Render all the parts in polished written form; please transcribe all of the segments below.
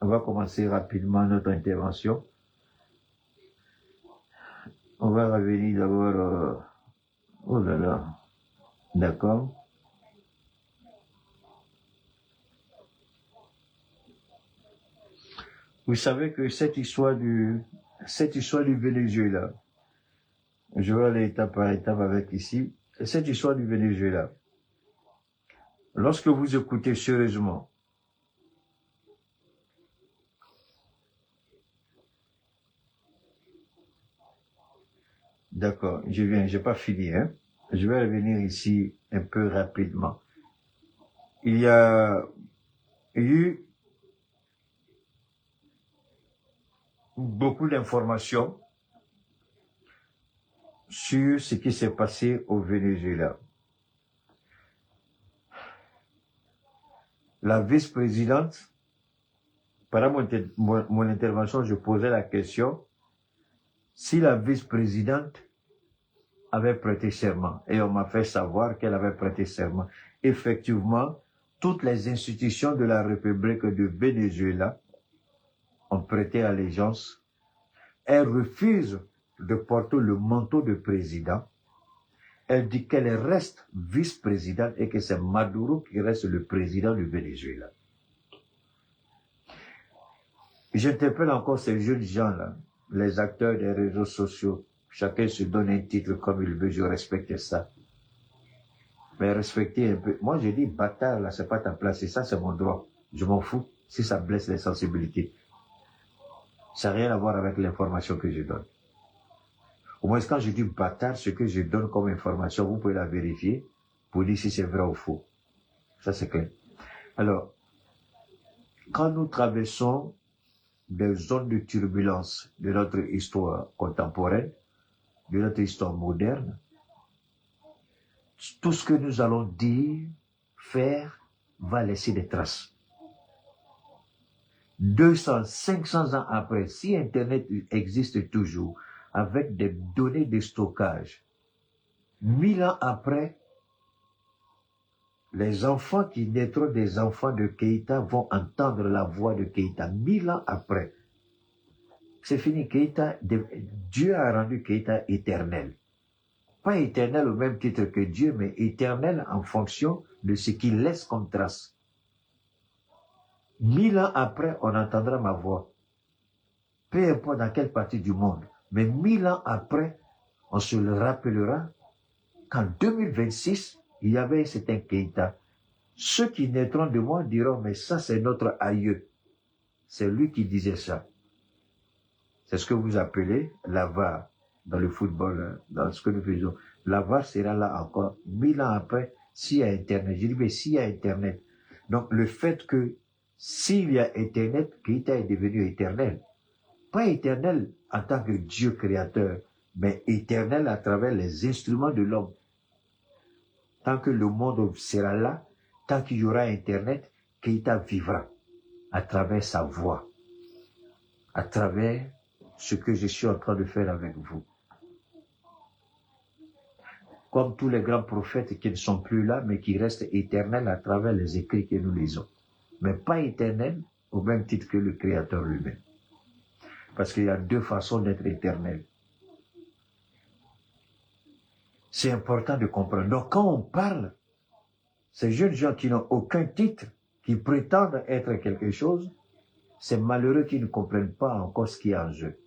On va commencer rapidement notre intervention. On va revenir d'abord... Oh là là. D'accord. Vous savez que cette histoire du Venezuela, je vais aller étape par étape avec ici, cette histoire du Venezuela, lorsque vous écoutez sérieusement, d'accord, je viens, j'ai pas fini, hein. Je vais revenir ici un peu rapidement. Il y a eu beaucoup d'informations sur ce qui s'est passé au Venezuela. La vice-présidente, pendant mon intervention, je posais la question si la vice-présidente avait prêté serment. Et on m'a fait savoir qu'elle avait prêté serment. Effectivement, toutes les institutions de la République de Venezuela ont prêté allégeance. Elle refuse de porter le manteau de président. Elle dit qu'elle reste vice-présidente et que c'est Maduro qui reste le président du Venezuela. J'interpelle encore ces jeunes gens-là, les acteurs des réseaux sociaux. Chacun se donne un titre comme il veut, je respecte ça. Mais respectez un peu. Moi, je dis, bâtard, là, c'est pas ta place, et ça, c'est mon droit. Je m'en fous si ça blesse les sensibilités. Ça n'a rien à voir avec l'information que je donne. Au moins, quand je dis bâtard, ce que je donne comme information, vous pouvez la vérifier pour dire si c'est vrai ou faux. Ça, c'est clair. Alors, quand nous traversons des zones de turbulence de notre histoire contemporaine, de notre histoire moderne, tout ce que nous allons dire, faire, va laisser des traces. 200, 500 ans après, si Internet existe toujours, avec des données de stockage, 1000 ans après, les enfants qui naîtront des enfants de Keïta vont entendre la voix de Keïta. 1000 ans après, c'est fini. Keïta, Dieu a rendu Keïta éternel. Pas éternel au même titre que Dieu, mais éternel en fonction de ce qu'il laisse comme trace. 1000 ans après, on entendra ma voix. Peu importe dans quelle partie du monde. Mais 1000 ans après, on se le rappellera qu'en 2026, il y avait certain Keïta. Ceux qui naîtront de moi diront, mais ça c'est notre aïeux. C'est lui qui disait ça. C'est ce que vous appelez la VAR dans le football, dans ce que nous faisons. La VAR sera là encore 1000 ans après s'il y a Internet. Je dis, mais s'il y a Internet. Donc le fait que s'il y a Internet, Keïta est devenu éternel. Pas éternel en tant que Dieu créateur, mais éternel à travers les instruments de l'homme. Tant que le monde sera là, tant qu'il y aura Internet, Keïta vivra à travers sa voix, à travers ce que je suis en train de faire avec vous. Comme tous les grands prophètes qui ne sont plus là, mais qui restent éternels à travers les écrits que nous lisons. Mais pas éternels au même titre que le Créateur lui-même. Parce qu'il y a deux façons d'être éternel. C'est important de comprendre. Donc quand on parle, ces jeunes gens qui n'ont aucun titre, qui prétendent être quelque chose, c'est malheureux qu'ils ne comprennent pas encore ce qui est en jeu.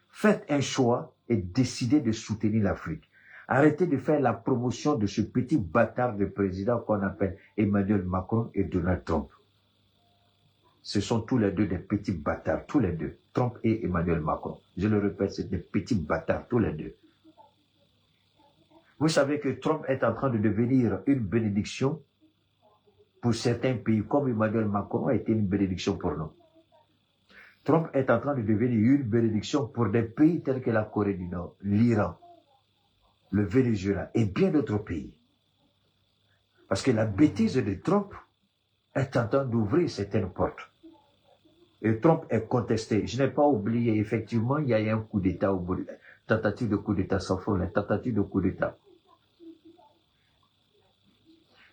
Faites un choix et décidez de soutenir l'Afrique. Arrêtez de faire la promotion de ce petit bâtard de président qu'on appelle Emmanuel Macron et Donald Trump. Ce sont tous les deux des petits bâtards, tous les deux, Trump et Emmanuel Macron. Je le répète, c'est des petits bâtards, tous les deux. Vous savez que Trump est en train de devenir une bénédiction pour certains pays, comme Emmanuel Macron a été une bénédiction pour nous. Trump est en train de devenir une bénédiction pour des pays tels que la Corée du Nord, l'Iran, le Venezuela et bien d'autres pays. Parce que la bêtise de Trump est en train d'ouvrir certaines portes. Et Trump est contesté. Je n'ai pas oublié, effectivement, il y a eu un coup d'État au bout, tentative de coup d'État, sans fond, la tentative de coup d'État.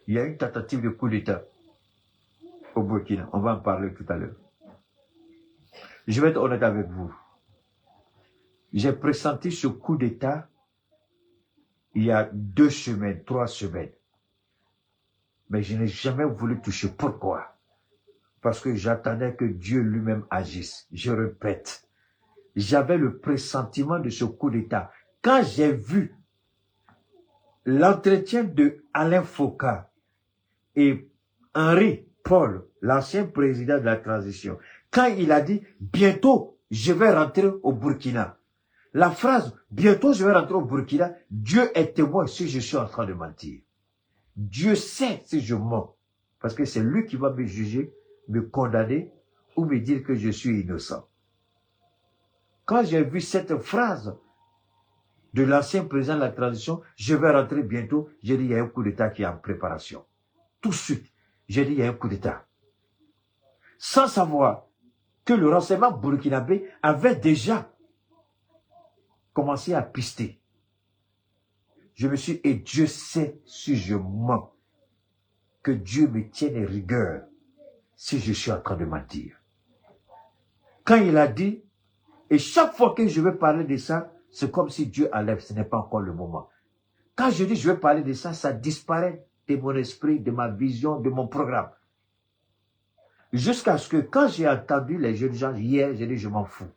Il y a une tentative de coup d'État au Burkina. On va en parler tout à l'heure. Je vais être honnête avec vous. J'ai pressenti ce coup d'État il y a 2 semaines, 3 semaines. Mais je n'ai jamais voulu toucher. Pourquoi? Parce que j'attendais que Dieu lui-même agisse. Je répète, j'avais le pressentiment de ce coup d'État. Quand j'ai vu l'entretien de Alain Foka et Henri Paul, l'ancien président de la transition, quand il a dit « bientôt, je vais rentrer au Burkina », la phrase « bientôt, je vais rentrer au Burkina », Dieu est témoin si je suis en train de mentir. Dieu sait si je mens, parce que c'est lui qui va me juger, me condamner ou me dire que je suis innocent. Quand j'ai vu cette phrase de l'ancien président de la transition, je vais rentrer bientôt, j'ai dit il y a un coup d'État qui est en préparation. Tout de suite, j'ai dit il y a un coup d'État. Sans savoir que le renseignement burkinabé avait déjà commencé à pister. Je me suis dit, et Dieu sait si je mens, que Dieu me tienne rigueur si je suis en train de mentir. Quand il a dit, et chaque fois que je vais parler de ça, c'est comme si Dieu enlève, ce n'est pas encore le moment. Quand je dis je vais parler de ça, ça disparaît de mon esprit, de ma vision, de mon programme. Jusqu'à ce que quand j'ai entendu les jeunes gens hier, j'ai dit je m'en fous.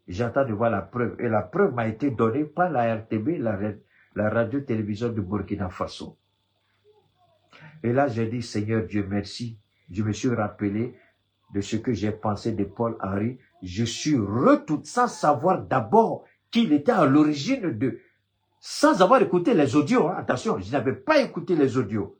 J'attends de voir la preuve. Et la preuve m'a été donnée par la RTB, la radio-télévision de Burkina Faso. Et là, j'ai dit, Seigneur Dieu, merci. Je me suis rappelé de ce que j'ai pensé de Paul Henry. Je suis retourné sans savoir d'abord qu'il était à l'origine de... Sans avoir écouté les audios. Hein. Attention, je n'avais pas écouté les audios.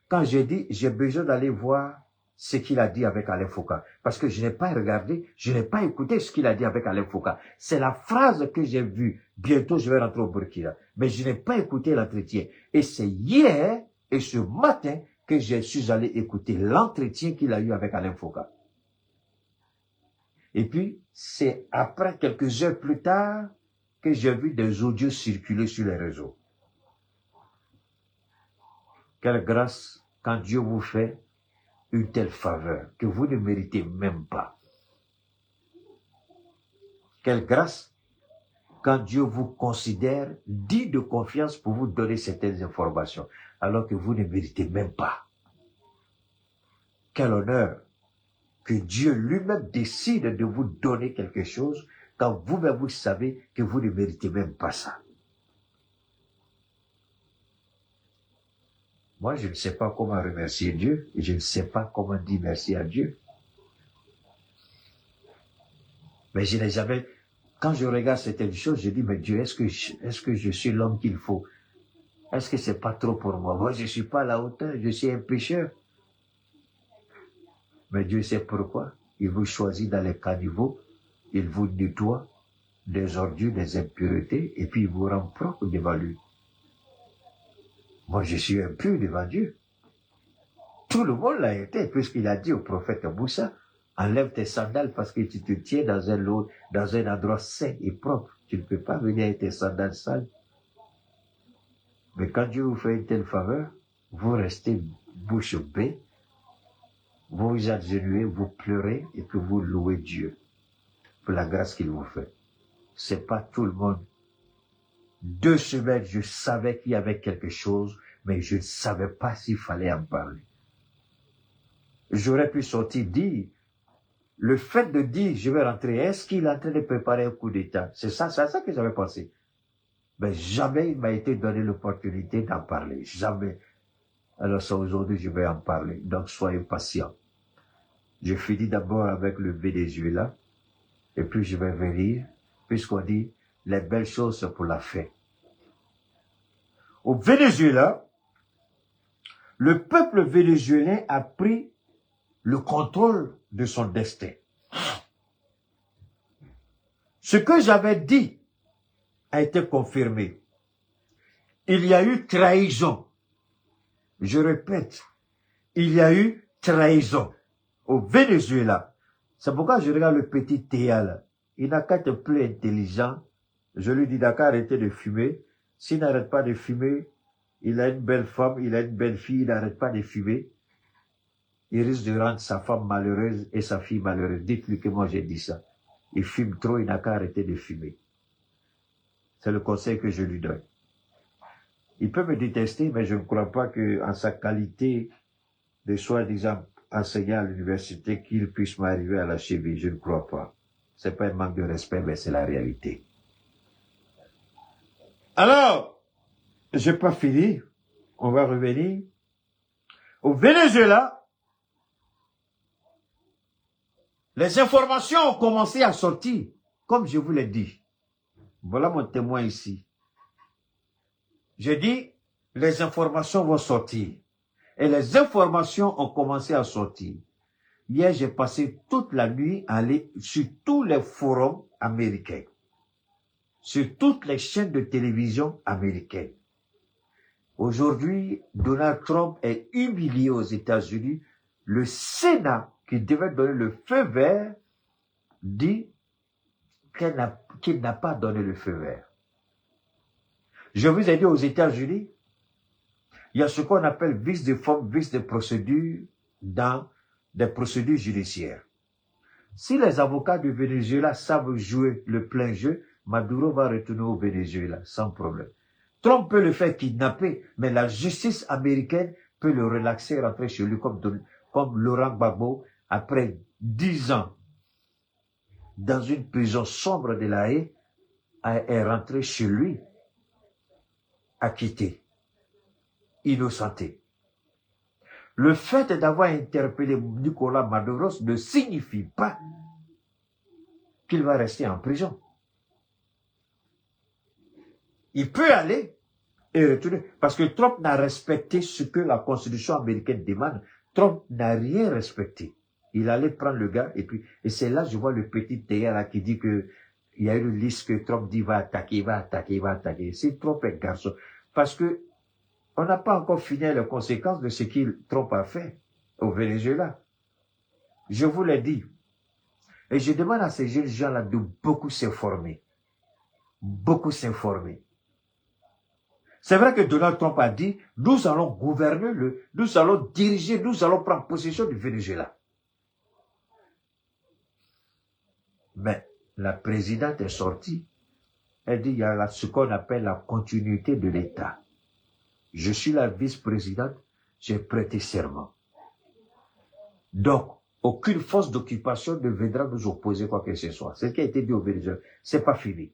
Quand j'ai dit, j'ai besoin d'aller voir ce qu'il a dit avec Alain Foka. Parce que je n'ai pas regardé, je n'ai pas écouté ce qu'il a dit avec Alain Foka. C'est la phrase que j'ai vue. Bientôt, je vais rentrer au Burkina. Mais je n'ai pas écouté l'entretien. Et c'est hier et ce matin que je suis allé écouter l'entretien qu'il a eu avec Alain Foka. Et puis, c'est après quelques heures plus tard que j'ai vu des audios circuler sur les réseaux. Quelle grâce quand Dieu vous fait une telle faveur que vous ne méritez même pas. Quelle grâce quand Dieu vous considère digne de confiance pour vous donner certaines informations, alors que vous ne méritez même pas. Quel honneur que Dieu lui-même décide de vous donner quelque chose quand vous-même vous savez que vous ne méritez même pas ça. Moi, je ne sais pas comment remercier Dieu, et je ne sais pas comment dire merci à Dieu. Mais je n'ai jamais, quand je regarde certaines choses, je dis, mais Dieu, est-ce que je suis l'homme qu'il faut? Est-ce que c'est pas trop pour moi? Moi, je ne suis pas à la hauteur, je suis un pécheur. Mais Dieu sait pourquoi. Il vous choisit dans les caniveaux, il vous nettoie des ordures, des impuretés, et puis il vous rend propre devant lui. Moi, je suis impur devant Dieu. Tout le monde l'a été, puisqu'il a dit au prophète Moussa, enlève tes sandales parce que tu te tiens dans un endroit sain et propre. Tu ne peux pas venir avec tes sandales sales. Mais quand Dieu vous fait une telle faveur, vous restez bouche bée, vous vous agenouillez, vous pleurez et que vous louez Dieu pour la grâce qu'il vous fait. C'est pas tout le monde. 2 semaines, je savais qu'il y avait quelque chose, mais je ne savais pas s'il fallait en parler. J'aurais pu sortir dire, le fait de dire je vais rentrer, est-ce qu'il est en train de préparer un coup d'État? C'est ça que j'avais pensé. Mais jamais il m'a été donné l'opportunité d'en parler. Jamais. Alors ça, aujourd'hui, je vais en parler. Donc, soyez patients. Je finis d'abord avec le Venezuela, et puis je vais venir, puisqu'on dit, les belles choses c'est pour la fin. Au Venezuela, le peuple vénézuélien a pris le contrôle de son destin. Ce que j'avais dit a été confirmé. Il y a eu trahison. Je répète, il y a eu trahison au Venezuela. C'est pourquoi je regarde le petit Théa là. Il n'a qu'à être plus intelligent. Je lui dis, d'accord, arrêtez de fumer. S'il n'arrête pas de fumer, il a une belle femme, il a une belle fille, il n'arrête pas de fumer. il risque de rendre sa femme malheureuse et sa fille malheureuse. Dites-lui que moi j'ai dit ça. Il fume trop, il n'a qu'à arrêter de fumer. C'est le conseil que je lui donne. Il peut me détester, mais je ne crois pas qu'en sa qualité de soi-disant enseignant à l'université, qu'il puisse m'arriver à la cheville. Je ne crois pas. C'est pas un manque de respect, mais c'est la réalité. Alors, j'ai pas fini. On va revenir. Au Venezuela, les informations ont commencé à sortir, comme je vous l'ai dit. Voilà mon témoin ici. Je dis, les informations vont sortir. Et les informations ont commencé à sortir. Hier, j'ai passé toute la nuit à aller sur tous les forums américains, sur toutes les chaînes de télévision américaines. Aujourd'hui, Donald Trump est humilié aux États-Unis. Le Sénat, qui devait donner le feu vert, dit qu'il n'a pas donné le feu vert. Je vous ai dit aux États-Unis, il y a ce qu'on appelle vice de forme, vice de procédure dans des procédures judiciaires. Si les avocats du Venezuela savent jouer le plein jeu, Maduro va retourner au Venezuela sans problème. Trump peut le faire kidnapper, mais la justice américaine peut le relaxer, rentrer chez lui comme Laurent Gbagbo, après 10 ans dans une prison sombre de La Haye, est rentré chez lui, acquitté, innocenté. Le fait d'avoir interpellé Nicolas Maduro ne signifie pas qu'il va rester en prison. Il peut aller et retourner, parce que Trump n'a respecté ce que la Constitution américaine demande. Trump n'a rien respecté. Il allait prendre le gars, et c'est là que je vois le petit théâtre là qui dit que il y a une liste que Trump dit va attaquer. C'est Trump est garçon. Parce que on n'a pas encore fini les conséquences de ce qu'il Trump a fait au Venezuela. Je vous l'ai dit. Et je demande à ces jeunes gens-là de beaucoup s'informer. Beaucoup s'informer. C'est vrai que Donald Trump a dit, nous allons gouverner nous allons diriger, nous allons prendre possession du Venezuela. Mais la présidente est sortie. Elle dit, il y a ce qu'on appelle la continuité de l'État. Je suis la vice-présidente, j'ai prêté serment. Donc, aucune force d'occupation ne viendra nous opposer quoi que ce soit. C'est ce qui a été dit au Venezuela. C'est pas fini.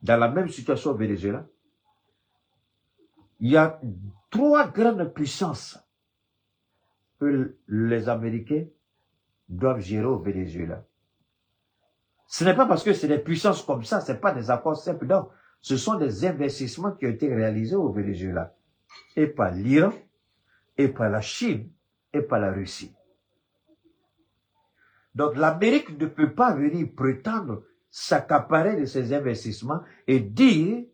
Dans la même situation au Venezuela, il y a 3 grandes puissances que les Américains doivent gérer au Venezuela. Ce n'est pas parce que c'est des puissances comme ça, ce n'est pas des accords simples, non. Ce sont des investissements qui ont été réalisés au Venezuela. Et par l'Iran, et par la Chine, et par la Russie. Donc l'Amérique ne peut pas venir prétendre s'accaparer de ces investissements et dire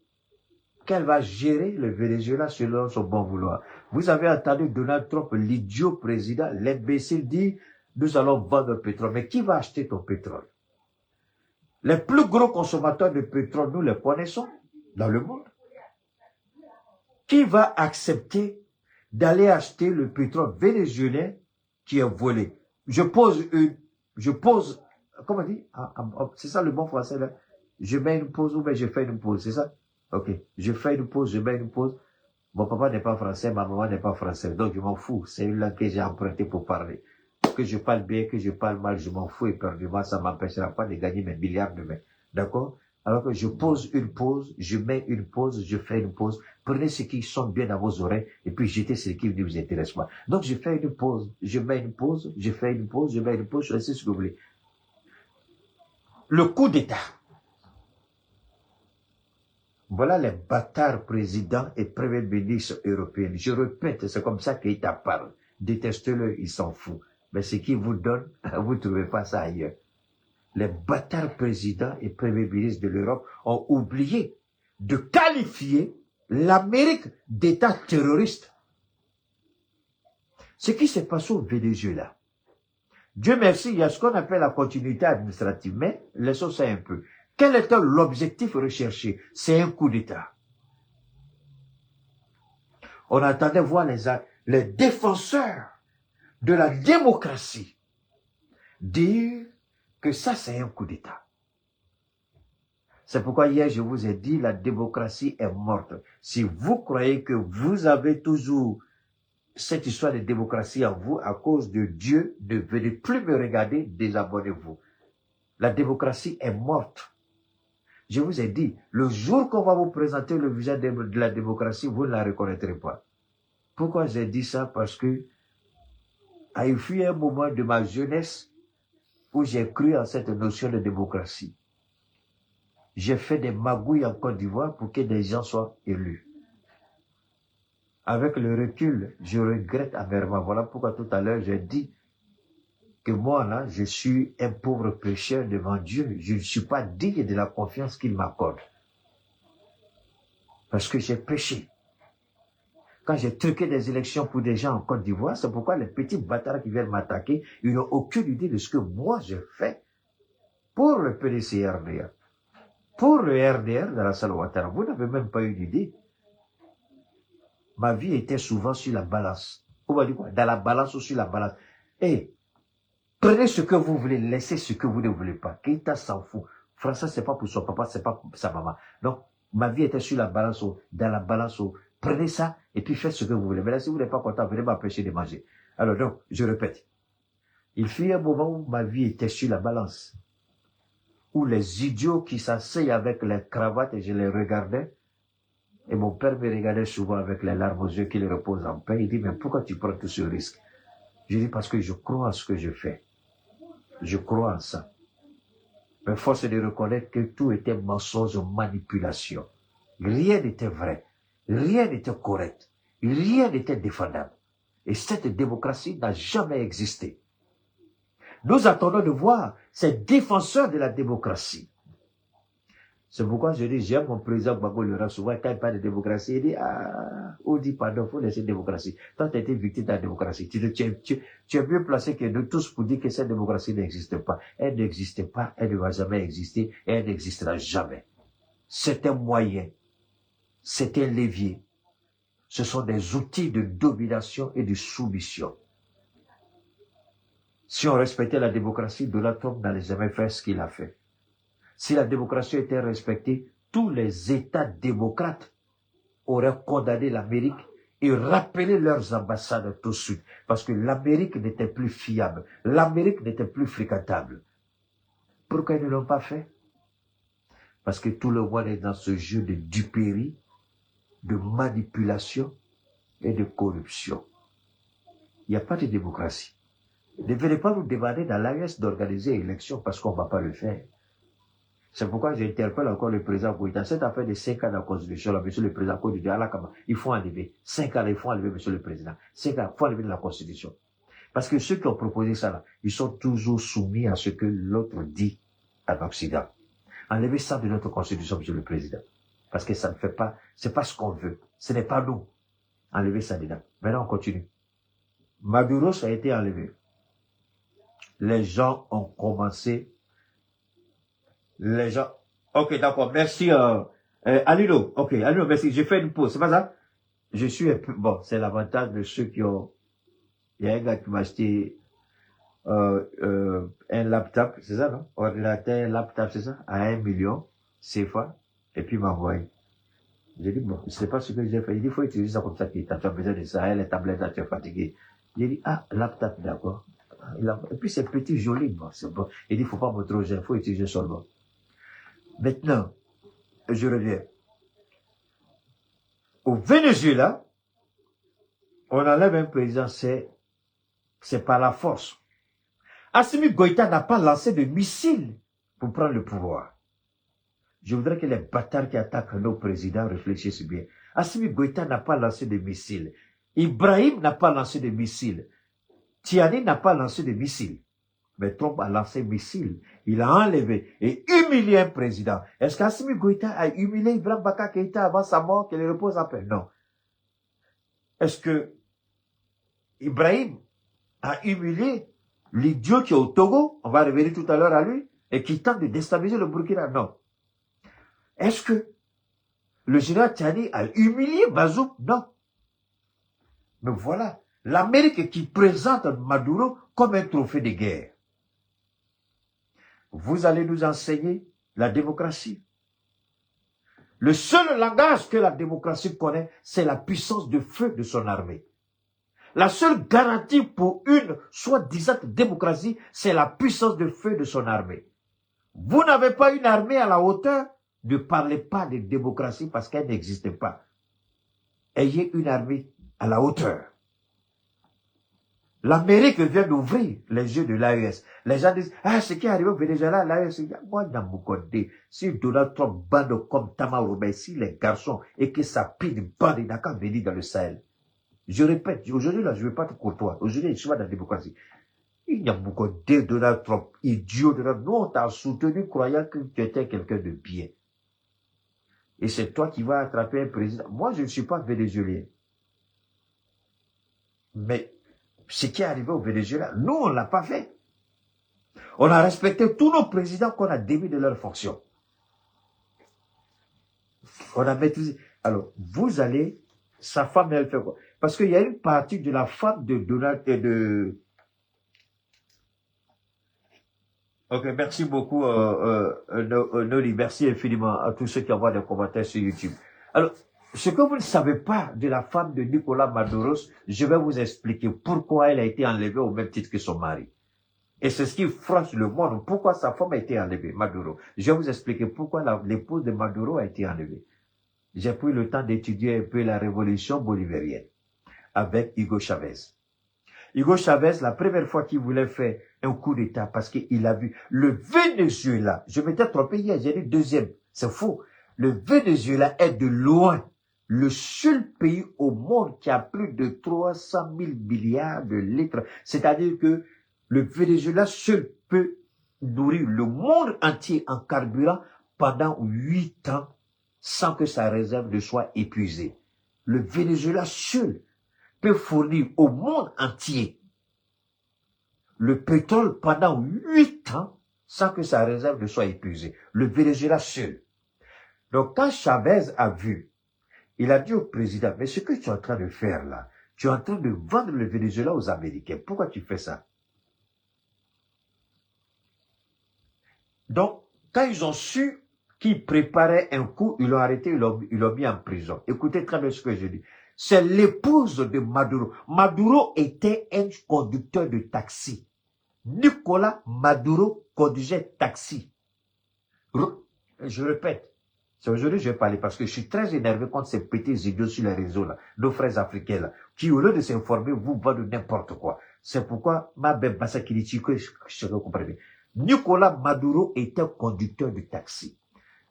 qu'elle va gérer le Venezuela selon son bon vouloir. Vous avez entendu Donald Trump, l'idiot président, l'imbécile, dire nous allons vendre le pétrole. Mais qui va acheter ton pétrole? Les plus gros consommateurs de pétrole, nous les connaissons dans le monde. Qui va accepter d'aller acheter le pétrole vénézuélien qui est volé? Comment on dit? C'est ça le bon français là? Je mets une pause ou bien je fais une pause, c'est ça? Ok, je fais une pause, je mets une pause. Mon papa n'est pas français, ma maman n'est pas française, donc je m'en fous. C'est une langue que j'ai empruntée pour parler. Que je parle bien, que je parle mal, je m'en fous éperdument, ça m'empêchera pas de gagner mes milliards demain. D'accord? Alors que je pose une pause, je mets une pause, je fais une pause. Prenez ce qui sonne bien dans vos oreilles et puis jetez ce qui ne vous intéresse pas. Donc je fais une pause, je mets une pause, je fais une pause, je mets une pause, choisissez ce que vous voulez. Le coup d'État. Voilà les bâtards présidents et premiers ministres européens. Je répète, c'est comme ça qu'État parle. Détestez-le, il s'en fout. Mais ce qu'il vous donne, vous ne trouvez pas ça ailleurs. Les bâtards présidents et premiers ministres de l'Europe ont oublié de qualifier l'Amérique d'État terroriste. Ce qui s'est passé au Venezuela. Dieu merci, il y a ce qu'on appelle la continuité administrative, mais laissons ça un peu. Quel était l'objectif recherché? C'est un coup d'État. On attendait voir les défenseurs de la démocratie, dire que ça c'est un coup d'État. C'est pourquoi hier je vous ai dit la démocratie est morte. Si vous croyez que vous avez toujours cette histoire de démocratie en vous à cause de Dieu, ne venez plus me regarder, désabonnez-vous. La démocratie est morte. Je vous ai dit, le jour qu'on va vous présenter le visage de la démocratie, vous ne la reconnaîtrez pas. Pourquoi j'ai dit ça? Parce que il fut un moment de ma jeunesse où j'ai cru en cette notion de démocratie. J'ai fait des magouilles en Côte d'Ivoire pour que des gens soient élus. Avec le recul, je regrette amèrement. Voilà pourquoi tout à l'heure j'ai dit que moi là, je suis un pauvre pécheur devant Dieu. Je ne suis pas digne de la confiance qu'il m'accorde. Parce que j'ai péché. Quand j'ai truqué des élections pour des gens en Côte d'Ivoire, c'est pourquoi les petits bâtards qui viennent m'attaquer, ils n'ont aucune idée de ce que moi je fais pour le PDC-RDR. Pour le RDR dans la salle Ouattara, vous n'avez même pas eu d'idée. Ma vie était souvent sur la balance. On va dire quoi? Dans la balance ou sur la balance. Et prenez ce que vous voulez, laissez ce que vous ne voulez pas. Keïta s'en fout. François, c'est pas pour son papa, c'est pas pour sa maman. Donc, ma vie était sur la balance, dans la balance. Prenez ça et puis faites ce que vous voulez. Mais là, si vous n'êtes pas content, venez m'empêcher de manger. Alors donc, je répète. Il fut un moment où ma vie était sur la balance. Où les idiots qui s'asseyent avec les cravates et je les regardais. Et mon père me regardait souvent avec les larmes aux yeux qu'il repose en paix. Il dit, mais pourquoi tu prends tout ce risque? Je dis, parce que je crois en ce que je fais. Je crois en ça. Mais force est de reconnaître que tout était mensonge, manipulation. Rien n'était vrai. Rien n'était correct. Rien n'était défendable. Et cette démocratie n'a jamais existé. Nous attendons de voir ces défenseurs de la démocratie. C'est pourquoi je dis, j'aime mon président Gbagbo Lera souvent, quand il parle de démocratie, il dit, on dit pardon, il faut laisser la démocratie. Toi, tu as été victime de la démocratie. Tu es mieux placé que nous tous pour dire que cette démocratie n'existe pas. Elle n'existe pas, elle ne va jamais exister, et elle n'existera jamais. C'est un moyen, c'est un levier. Ce sont des outils de domination et de soumission. Si on respectait la démocratie, Donald Trump n'allait jamais faire ce qu'il a fait. Si la démocratie était respectée, tous les États démocrates auraient condamné l'Amérique et rappelé leurs ambassades tout de suite. Parce que l'Amérique n'était plus fiable. L'Amérique n'était plus fréquentable. Pourquoi ils ne l'ont pas fait? Parce que tout le monde est dans ce jeu de duperie, de manipulation et de corruption. Il n'y a pas de démocratie. Ne venez pas nous demander dans l'AES d'organiser une élection parce qu'on ne va pas le faire. C'est pourquoi j'interpelle encore le président Goïta. Cette affaire de 5 ans de la Constitution, là, monsieur le président Goïta, il faut enlever. 5 ans, il faut enlever, monsieur le président. 5 ans, il faut enlever de la Constitution. Parce que ceux qui ont proposé ça, là, ils sont toujours soumis à ce que l'autre dit en Occident. Enlevez ça de notre Constitution, monsieur le président. Parce que ça ne fait pas, c'est pas ce qu'on veut. Ce n'est pas nous. Enlevez ça dedans. Maintenant, on continue. Maduro, ça a été enlevé. Les gens ont commencé. Les gens. Ok, d'accord. Merci, Alilo. Ok, Alilo, merci. J'ai fait une pause. C'est pas ça? Je suis un peu, bon, c'est l'avantage de ceux qui ont, il y a un gars qui m'a acheté, un laptop, c'est ça, non? Ordinateur, laptop, c'est ça? À 1 million, CFA. Et puis il m'a envoyé. J'ai dit, bon, c'est pas ce que j'ai fait. Il dit, il faut utiliser ça comme ça, tu as besoin de ça, les tablettes, tu es fatigué. J'ai dit, laptop, d'accord. Et puis c'est petit, joli, bon, c'est bon. Il dit, faut pas me trop il faut utiliser seulement. Maintenant, je reviens. Au Venezuela, on enlève un président, c'est par la force. Assimi Goïta n'a pas lancé de missiles pour prendre le pouvoir. Je voudrais que les bâtards qui attaquent nos présidents réfléchissent bien. Assimi Goïta n'a pas lancé de missiles. Ibrahim n'a pas lancé de missiles. Tiani n'a pas lancé de missiles. Mais Trump a lancé un missile. Il a enlevé et humilié un président. Est-ce qu'Assimi Goïta a humilié Ibrahim Baka Keïta avant sa mort, qu'elle repose en paix? Non. Est-ce que Ibrahim a humilié l'idiot qui est au Togo? On va revenir tout à l'heure à lui. Et qui tente de déstabiliser le Burkina? Non. Est-ce que le général Tiani a humilié Bazoum? Non. Mais voilà. L'Amérique qui présente Maduro comme un trophée de guerre. Vous allez nous enseigner la démocratie. Le seul langage que la démocratie connaît, c'est la puissance de feu de son armée. La seule garantie pour une soi-disant démocratie, c'est la puissance de feu de son armée. Vous n'avez pas une armée à la hauteur, ne parlez pas de démocratie parce qu'elle n'existe pas. Ayez une armée à la hauteur. L'Amérique vient d'ouvrir les yeux de l'AES. Les gens disent, ah, ce qui est arrivé au Venezuela, l'AES, moi, dans mon côté, si Donald Trump bande comme Tamaro, si les garçons, et que ça pine bande, il n'a qu'à venir dans le Sahel. Je répète, aujourd'hui, là, je ne veux pas être courtois. Aujourd'hui, je suis pas dans la démocratie. Il y a beaucoup de Donald Trump, idiot de Donald. Nous, on t'a soutenu croyant que tu étais quelqu'un de bien. Et c'est toi qui vas attraper un président. Moi, je ne suis pas vénézuélien. Mais, ce qui est arrivé au Venezuela, nous, on ne l'a pas fait. On a respecté tous nos présidents qu'on a démis de leur fonction. On a maîtrisé. Alors, vous allez, sa femme, elle fait quoi? Parce qu'il y a une partie de la femme de Donald et de... Ok, merci beaucoup, Noli. Merci infiniment à tous ceux qui envoient des commentaires sur YouTube. Alors, ce que vous ne savez pas de la femme de Nicolas Maduro, je vais vous expliquer pourquoi elle a été enlevée au même titre que son mari. Et c'est ce qui froisse le monde. Pourquoi sa femme a été enlevée, Maduro. Je vais vous expliquer pourquoi l'épouse de Maduro a été enlevée. J'ai pris le temps d'étudier un peu la révolution bolivarienne avec Hugo Chavez. Hugo Chavez, la première fois qu'il voulait faire un coup d'État, parce qu'il a vu le Venezuela, je m'étais trompé hier, j'ai dit deuxième, c'est faux. Le Venezuela est de loin le seul pays au monde qui a plus de 300 000 milliards de litres. C'est-à-dire que le Venezuela seul peut nourrir le monde entier en carburant pendant 8 ans sans que sa réserve ne soit épuisée. Le Venezuela seul peut fournir au monde entier le pétrole pendant 8 ans sans que sa réserve ne soit épuisée. Le Venezuela seul. Donc quand Chavez a vu, il a dit au président, mais ce que tu es en train de faire là, tu es en train de vendre le Venezuela aux Américains. Pourquoi tu fais ça? Donc, quand ils ont su qu'il préparait un coup, ils l'ont arrêté, ils l'ont mis en prison. Écoutez très bien ce que je dis. C'est l'épouse de Maduro. Maduro était un conducteur de taxi. Nicolas Maduro conduisait taxi. Je répète, c'est aujourd'hui que je vais parler parce que je suis très énervé contre ces petits idiots sur les réseaux là, nos frères africains là, qui au lieu de s'informer, vous vendent n'importe quoi. C'est pourquoi ma belle Bassa Kilichi, que je comprends bien. Nicolas Maduro était conducteur de taxi.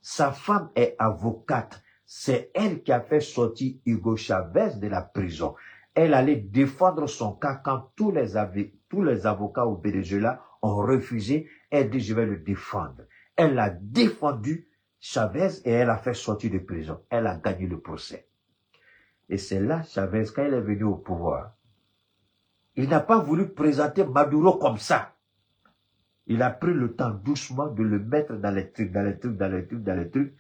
Sa femme est avocate. C'est elle qui a fait sortir Hugo Chavez de la prison. Elle allait défendre son cas quand tous les avocats au Venezuela ont refusé. Elle dit, je vais le défendre. Elle a défendu Chavez et elle a fait sortir de prison. Elle a gagné le procès. Et c'est là, Chavez, quand il est venu au pouvoir, il n'a pas voulu présenter Maduro comme ça. Il a pris le temps doucement de le mettre dans les trucs,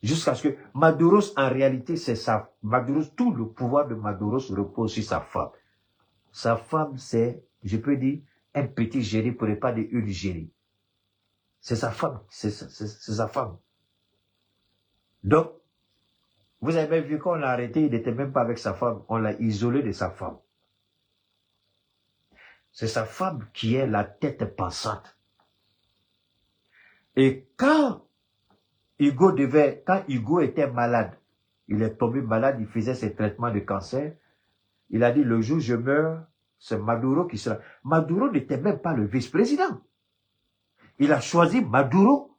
jusqu'à ce que Maduro, en réalité, c'est ça. Maduro, tout le pouvoir de Maduro se repose sur sa femme. Sa femme, c'est, je peux dire, un petit génie pour ne pas dire une génie. C'est sa femme, c'est sa femme. Donc, vous avez vu qu'on l'a arrêté, il n'était même pas avec sa femme, on l'a isolé de sa femme. C'est sa femme qui est la tête pensante. Et quand Hugo était malade, il est tombé malade, il faisait ses traitements de cancer, il a dit, le jour où je meurs, c'est Maduro qui sera. Maduro n'était même pas le vice-président. Il a choisi Maduro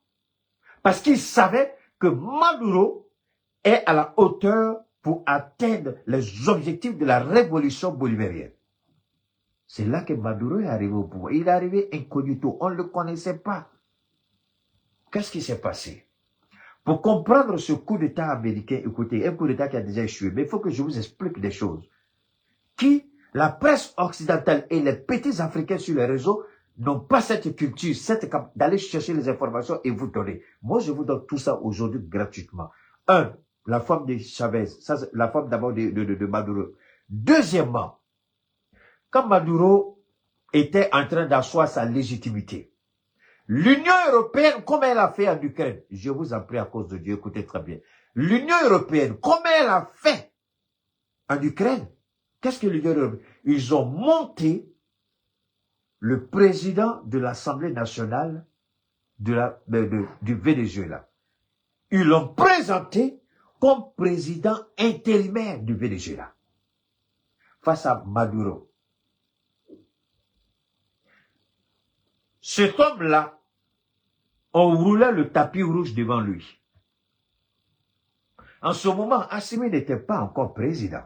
parce qu'il savait que Maduro est à la hauteur pour atteindre les objectifs de la révolution bolivarienne. C'est là que Maduro est arrivé au pouvoir. Il est arrivé incognito, on ne le connaissait pas. Qu'est-ce qui s'est passé? Pour comprendre ce coup d'État américain, écoutez, un coup d'État qui a déjà échoué, mais il faut que je vous explique des choses. La presse occidentale et les petits Africains sur les réseaux n'ont pas cette culture, d'aller chercher les informations et vous donner. Moi, je vous donne tout ça aujourd'hui gratuitement. La femme de Chavez, ça, la femme d'abord de Maduro. Deuxièmement, quand Maduro était en train d'asseoir sa légitimité, l'Union européenne, comme elle a fait en Ukraine, je vous en prie à cause de Dieu, écoutez très bien, l'Union européenne, comme elle a fait en Ukraine, qu'est-ce que l'Union européenne? Ils ont monté le président de l'Assemblée nationale du Venezuela. Ils l'ont présenté comme président intérimaire du Venezuela face à Maduro. Cet homme-là, on roulait le tapis rouge devant lui. En ce moment, Assimi n'était pas encore président.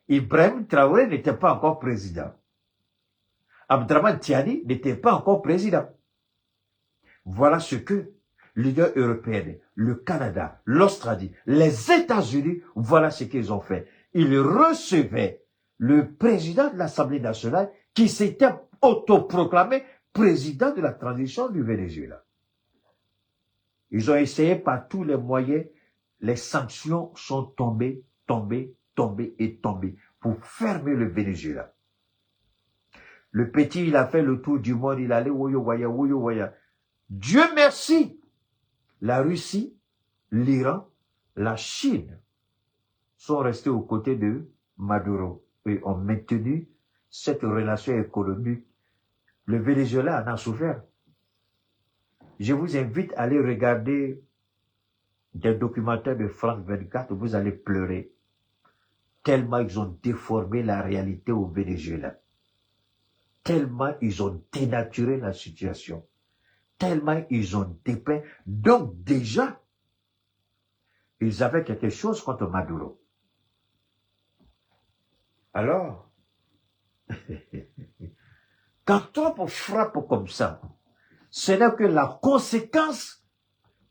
Ibrahim Traoré n'était pas encore président. Abdraman Tiani n'était pas encore président. Voilà ce que l'Union européenne, le Canada, l'Australie, les États-Unis, voilà ce qu'ils ont fait. Ils recevaient le président de l'Assemblée nationale qui s'était autoproclamé président de la transition du Venezuela. Ils ont essayé par tous les moyens, les sanctions sont tombées pour fermer le Venezuela. Le petit, il a fait le tour du monde, il allait woyo waya. Dieu merci, la Russie, l'Iran, la Chine sont restés aux côtés de Maduro et ont maintenu cette relation économique. Le Venezuela en a souffert. Je vous invite à aller regarder des documentaires de France 24, vous allez pleurer. Tellement ils ont déformé la réalité au Venezuela. Tellement ils ont dénaturé la situation. Tellement ils ont dépeint. Donc déjà, ils avaient quelque chose contre Maduro. Alors, quand Trump frappe comme ça, ce n'est que la conséquence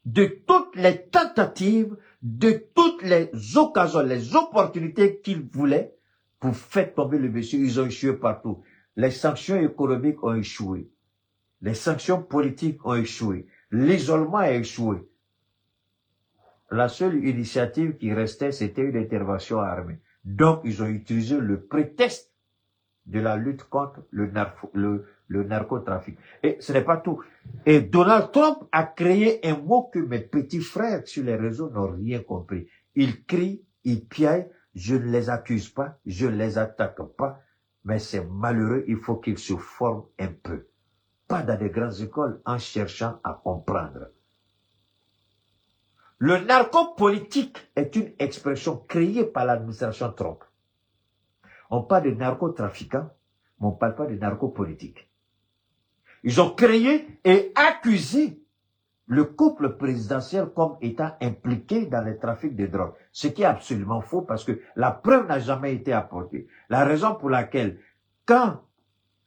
de toutes les tentatives, de toutes les occasions, les opportunités qu'ils voulaient pour faire tomber le monsieur. Ils ont échoué partout. Les sanctions économiques ont échoué. Les sanctions politiques ont échoué. L'isolement a échoué. La seule initiative qui restait, c'était une intervention armée. Donc, ils ont utilisé le prétexte de la lutte contre le narcotrafic. Et ce n'est pas tout. Et Donald Trump a créé un mot que mes petits frères sur les réseaux n'ont rien compris. Ils crient, ils piaillent, je ne les accuse pas, je ne les attaque pas, mais c'est malheureux, il faut qu'ils se forment un peu. Pas dans des grandes écoles, en cherchant à comprendre. Le narcopolitique est une expression créée par l'administration Trump. On parle de narcotrafiquants, mais on ne parle pas de narcopolitique. Ils ont créé et accusé le couple présidentiel comme étant impliqué dans le trafic de drogue. Ce qui est absolument faux parce que la preuve n'a jamais été apportée. La raison pour laquelle, quand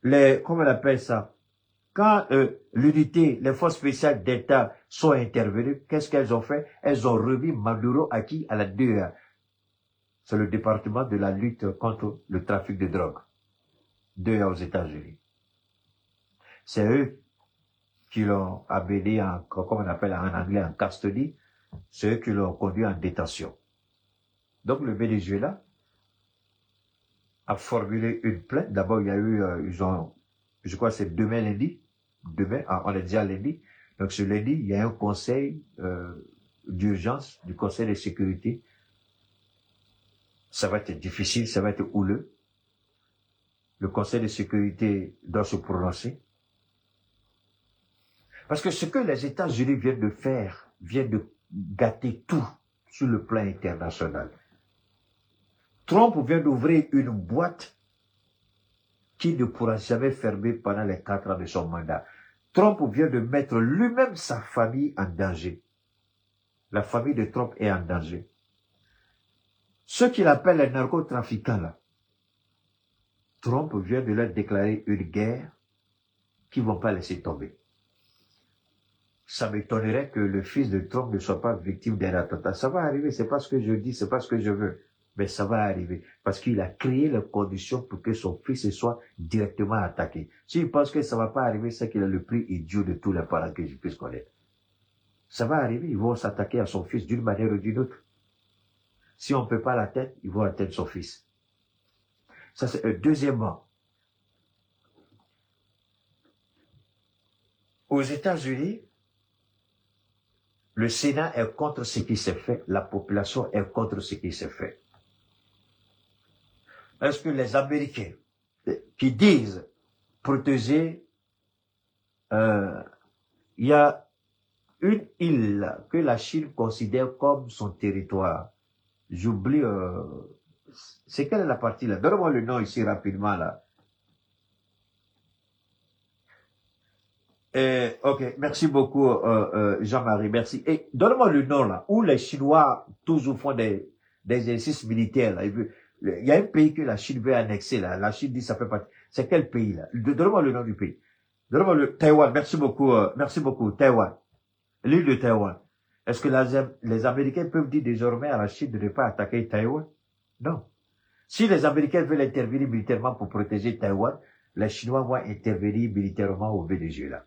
comment on appelle ça, quand l'unité, les forces spéciales d'État sont intervenues, qu'est-ce qu'elles ont fait? Elles ont remis Maduro à qui? À la DEA. C'est le département de la lutte contre le trafic de drogue. DEA aux États-Unis. C'est eux qui l'ont amené en, comme on appelle en anglais, en custody. C'est eux qui l'ont conduit en détention. Donc le Venezuela a formulé une plainte. D'abord, il y a eu, je crois que c'est demain lundi. Demain, on est déjà lundi. Donc ce lundi, il y a un conseil d'urgence du conseil de sécurité. Ça va être difficile, ça va être houleux. Le conseil de sécurité doit se prononcer. Parce que ce que les États-Unis viennent de faire, viennent de gâter tout sur le plan international. Trump vient d'ouvrir une boîte qui ne pourra jamais fermer pendant les 4 ans de son mandat. Trump vient de mettre lui-même sa famille en danger. La famille de Trump est en danger. Ceux qu'il appelle les narcotrafiquants, là, Trump vient de leur déclarer une guerre qu'ils ne vont pas laisser tomber. Ça m'étonnerait que le fils de Trump ne soit pas victime d'un attentat. Ça va arriver, c'est pas ce que je dis, c'est pas ce que je veux. Mais ça va arriver. Parce qu'il a créé les conditions pour que son fils soit directement attaqué. S'il pense que ça va pas arriver, c'est qu'il a le plus idiot de tous les parents que je puisse connaître. Ça va arriver, ils vont s'attaquer à son fils d'une manière ou d'une autre. Si on ne peut pas l'atteindre, ils vont atteindre son fils. Ça, c'est deuxièmement. Aux États-Unis, le Sénat est contre ce qui s'est fait, la population est contre ce qui s'est fait. Est-ce que les Américains qui disent protéger, il y a une île que la Chine considère comme son territoire. J'oublie, c'est quelle est la partie là? Donne-moi le nom ici rapidement là. Ok, merci beaucoup Jean-Marie, merci. Et donne-moi le nom là, où les Chinois toujours font des exercices militaires là. Il y a un pays que la Chine veut annexer là. La Chine dit ça fait partie. C'est quel pays là? Donne-moi le nom du pays. Donne-moi le Taïwan. Merci beaucoup Taïwan. L'île de Taïwan. Est-ce que les Américains peuvent dire désormais à la Chine de ne pas attaquer Taïwan? Non. Si les Américains veulent intervenir militairement pour protéger Taïwan, les Chinois vont intervenir militairement au Venezuela.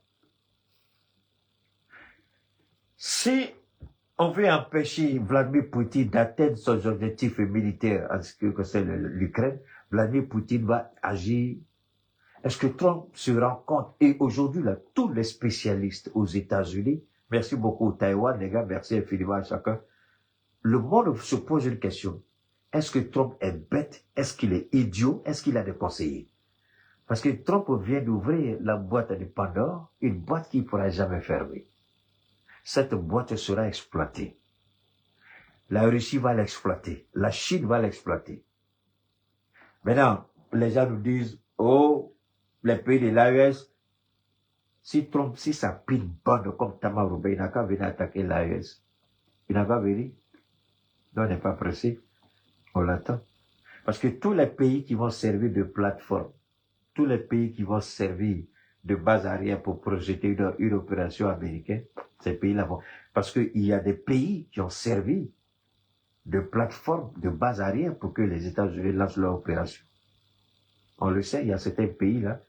Si on veut empêcher Vladimir Poutine d'atteindre ses objectifs militaires en ce qui concerne l'Ukraine, Vladimir Poutine va agir. Est-ce que Trump se rend compte? Et aujourd'hui, là, tous les spécialistes aux États-Unis, merci beaucoup Taïwan, les gars, merci infiniment à chacun. Le monde se pose une question. Est-ce que Trump est bête? Est-ce qu'il est idiot? Est-ce qu'il a des conseillers? Parce que Trump vient d'ouvrir la boîte de Pandore, une boîte qui ne pourra jamais fermer. Cette boîte sera exploitée. La Russie va l'exploiter. La Chine va l'exploiter. Maintenant, les gens nous disent, oh, les pays de l'AES, si Trump, si ça pile bonne comme Tamaroube, il n'a qu'à venir attaquer l'AES. Il n'a pas venu. Non, on n'est pas pressé. On l'attend. Parce que tous les pays qui vont servir de plateforme, tous les pays qui vont servir de base arrière pour projeter une opération américaine, ces pays-là vont. Parce qu'il y a des pays qui ont servi de plateforme, de base arrière pour que les États-Unis lancent leur opération. On le sait, il y a certains pays-là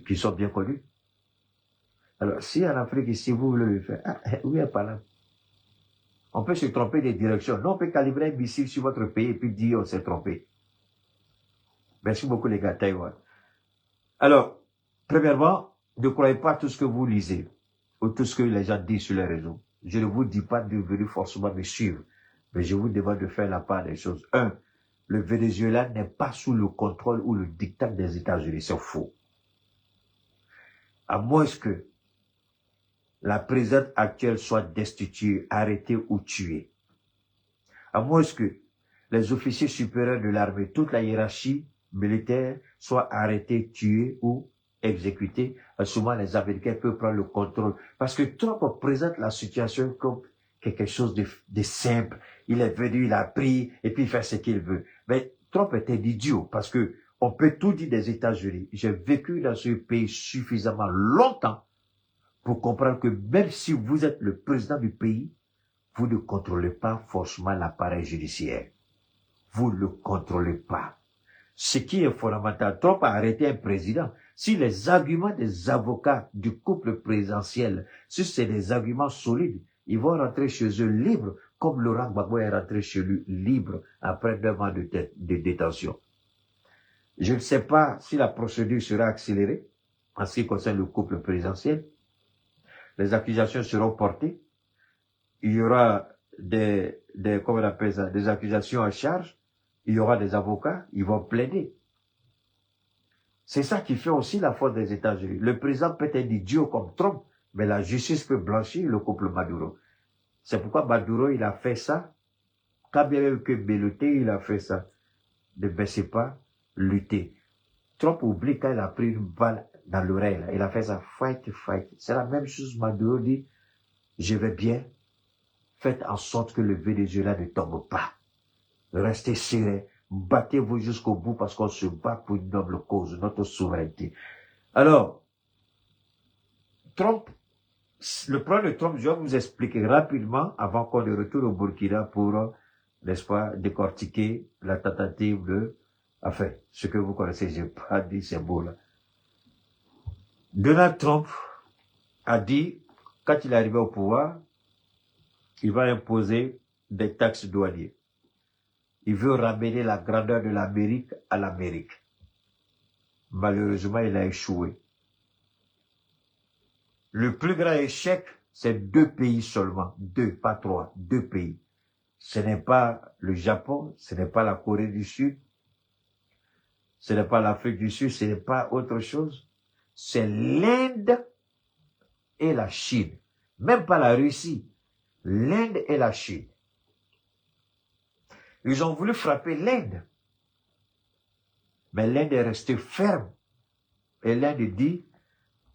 qui sont bien connus. Alors, si en Afrique, ici, vous voulez le faire, oui, pas là. On peut se tromper des directions. Non, on peut calibrer un missile sur votre pays et puis dire on s'est trompé. Merci beaucoup les gars, Taïwan. Alors, premièrement, ne croyez pas tout ce que vous lisez ou tout ce que les gens disent sur les réseaux. Je ne vous dis pas de venir forcément me suivre, mais je vous demande de faire la part des choses. Un, le Venezuela n'est pas sous le contrôle ou le dictat des États-Unis. C'est faux. À moins que la présidente actuelle soit destituée, arrêtée ou tuée. À moins que les officiers supérieurs de l'armée, toute la hiérarchie militaire, soient arrêtés, tués ou exécutés. Souvent, les Américains peuvent prendre le contrôle. Parce que Trump présente la situation comme quelque chose de simple. Il est venu, il a pris, et puis il fait ce qu'il veut. Mais Trump est un idiot, parce que on peut tout dire des États-Unis. J'ai vécu dans ce pays suffisamment longtemps pour comprendre que même si vous êtes le président du pays, vous ne contrôlez pas forcément l'appareil judiciaire. Vous ne le contrôlez pas. Ce qui est fondamental, Trump a arrêté un président. Si les arguments des avocats du couple présidentiel, si c'est des arguments solides, ils vont rentrer chez eux libres, comme Laurent Gbagbo est rentré chez lui libre après 2 mois de détention. Je ne sais pas si la procédure sera accélérée en ce qui concerne le couple présidentiel. Les accusations seront portées. Il y aura comment on appelle ça, des accusations à charge. Il y aura des avocats, ils vont plaider. C'est ça qui fait aussi la force des États-Unis. Le président peut être idiot comme Trump, mais la justice peut blanchir le couple Maduro. C'est pourquoi Maduro, il a fait ça. Quand bien même que Belloté, il a fait ça. Ne baissez pas, lutter. Trump oublie quand il a pris une balle dans l'oreille. Il a fait ça, fight. C'est la même chose, Maduro dit, je vais bien. Faites en sorte que le Venezuela ne tombe pas. Restez serrés, battez-vous jusqu'au bout parce qu'on se bat pour une noble cause, notre souveraineté. Alors, Trump, le problème de Trump, je vais vous expliquer rapidement avant qu'on ne retourne au Burkina pour, n'est-ce pas, décortiquer la tentative de, enfin, ce que vous connaissez, j'ai pas dit ces mots-là. Donald Trump a dit, quand il est arrivé au pouvoir, il va imposer des taxes douanières. Il veut ramener la grandeur de l'Amérique à l'Amérique. Malheureusement, il a échoué. Le plus grand échec, c'est 2 pays seulement. 2, pas 3, 2 pays. Ce n'est pas le Japon, ce n'est pas la Corée du Sud, ce n'est pas l'Afrique du Sud, ce n'est pas autre chose. C'est l'Inde et la Chine. Même pas la Russie. L'Inde et la Chine. Ils ont voulu frapper l'Inde. Mais l'Inde est restée ferme. Et l'Inde dit,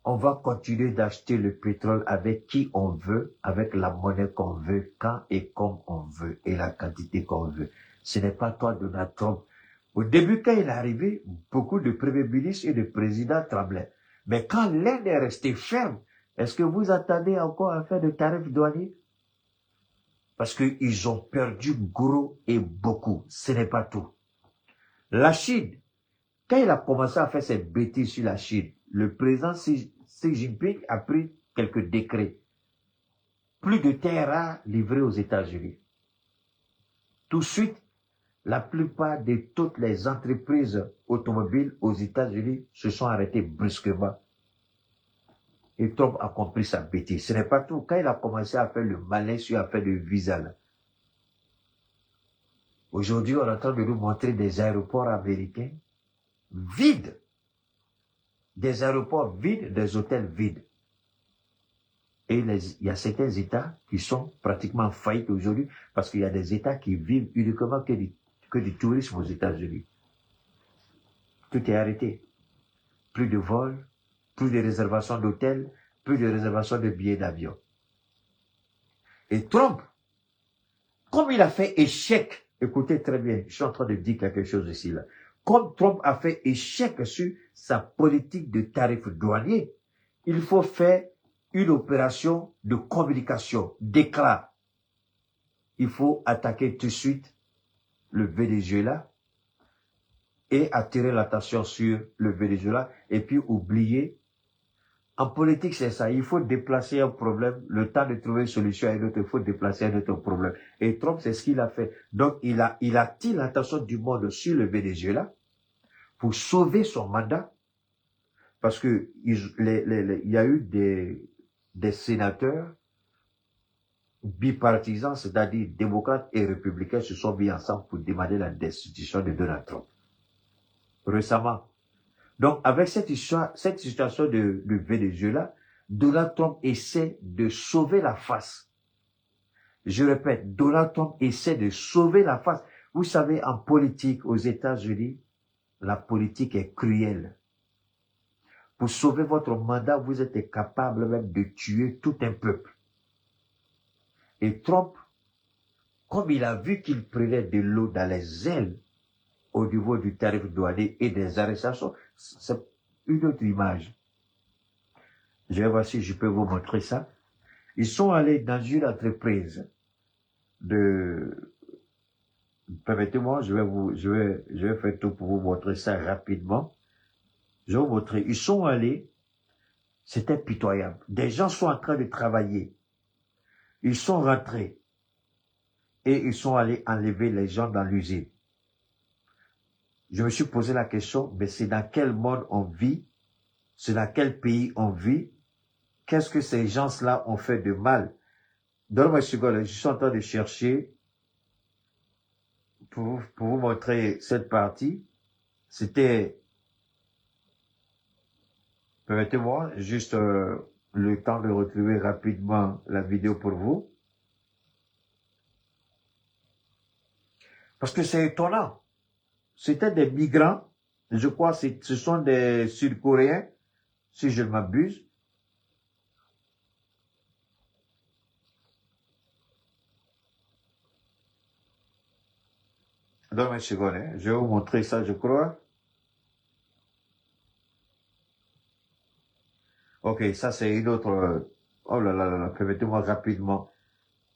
on va continuer d'acheter le pétrole avec qui on veut, avec la monnaie qu'on veut, quand et comme on veut, et la quantité qu'on veut. Ce n'est pas toi, Donald Trump. Au début, quand il est arrivé, beaucoup de premiers ministres et de présidents tremblaient. Mais quand l'Inde est restée ferme, est-ce que vous attendez encore à faire de tarifs douaniers? Parce qu'ils ont perdu gros et beaucoup. Ce n'est pas tout. La Chine, quand il a commencé à faire ses bêtises sur la Chine, le président Xi Jinping a pris quelques décrets. Plus de terres rares livrées aux États-Unis. Tout de suite, la plupart de toutes les entreprises automobiles aux États-Unis se sont arrêtées brusquement. Et Trump a compris sa bêtise. Ce n'est pas tout. Quand il a commencé à faire le malin sur l'affaire de visa, là. Aujourd'hui, on est en train de nous montrer des aéroports américains vides. Des aéroports vides, des hôtels vides. Et il y a certains États qui sont pratiquement en faillite aujourd'hui parce qu'il y a des États qui vivent uniquement que du tourisme aux États-Unis. Tout est arrêté. Plus de vols, plus de réservations d'hôtels, plus de réservations de billets d'avion. Et Trump, comme il a fait échec, écoutez très bien, je suis en train de dire quelque chose ici là. Comme Trump a fait échec sur sa politique de tarifs douaniers, il faut faire une opération de communication, d'éclat. Il faut attaquer tout de suite le Venezuela et attirer l'attention sur le Venezuela et puis oublier. En politique, c'est ça. Il faut déplacer un problème, le temps de trouver une solution à un autre, il faut déplacer un autre problème. Et Trump, c'est ce qu'il a fait. Donc, il attire l'attention du monde sur le Venezuela pour sauver son mandat. Parce que il y a eu des sénateurs bipartisans, c'est-à-dire démocrates et républicains, se sont mis ensemble pour demander la destitution de Donald Trump. Récemment. Donc, avec cette situation de Venezuela, Donald Trump essaie de sauver la face. Je répète, Donald Trump essaie de sauver la face. Vous savez, en politique, aux États-Unis, la politique est cruelle. Pour sauver votre mandat, vous êtes capable même de tuer tout un peuple. Et Trump, comme il a vu qu'il prenait de l'eau dans les ailes au niveau du tarif douanier et des arrestations, c'est une autre image. Je vais voir si je peux vous montrer ça. Ils sont allés dans une entreprise permettez-moi, je vais faire tout pour vous montrer ça rapidement. Je vais vous montrer. Ils sont allés, c'était pitoyable. Des gens sont en train de travailler. Ils sont rentrés et ils sont allés enlever les gens dans l'usine. Je me suis posé la question, mais c'est dans quel monde on vit? C'est dans quel pays on vit? Qu'est-ce que ces gens-là ont fait de mal? Donne-moi une seconde, je suis en train de chercher pour vous montrer cette partie. C'était, permettez-moi, juste le temps de retrouver rapidement la vidéo pour vous. Parce que c'est étonnant. C'était des migrants, je crois que ce sont des Sud-Coréens, si je ne m'abuse. Donne-moi une seconde, hein. Je vais vous montrer ça, je crois. Ok, ça c'est une autre... Oh là là là là, permettez-moi rapidement.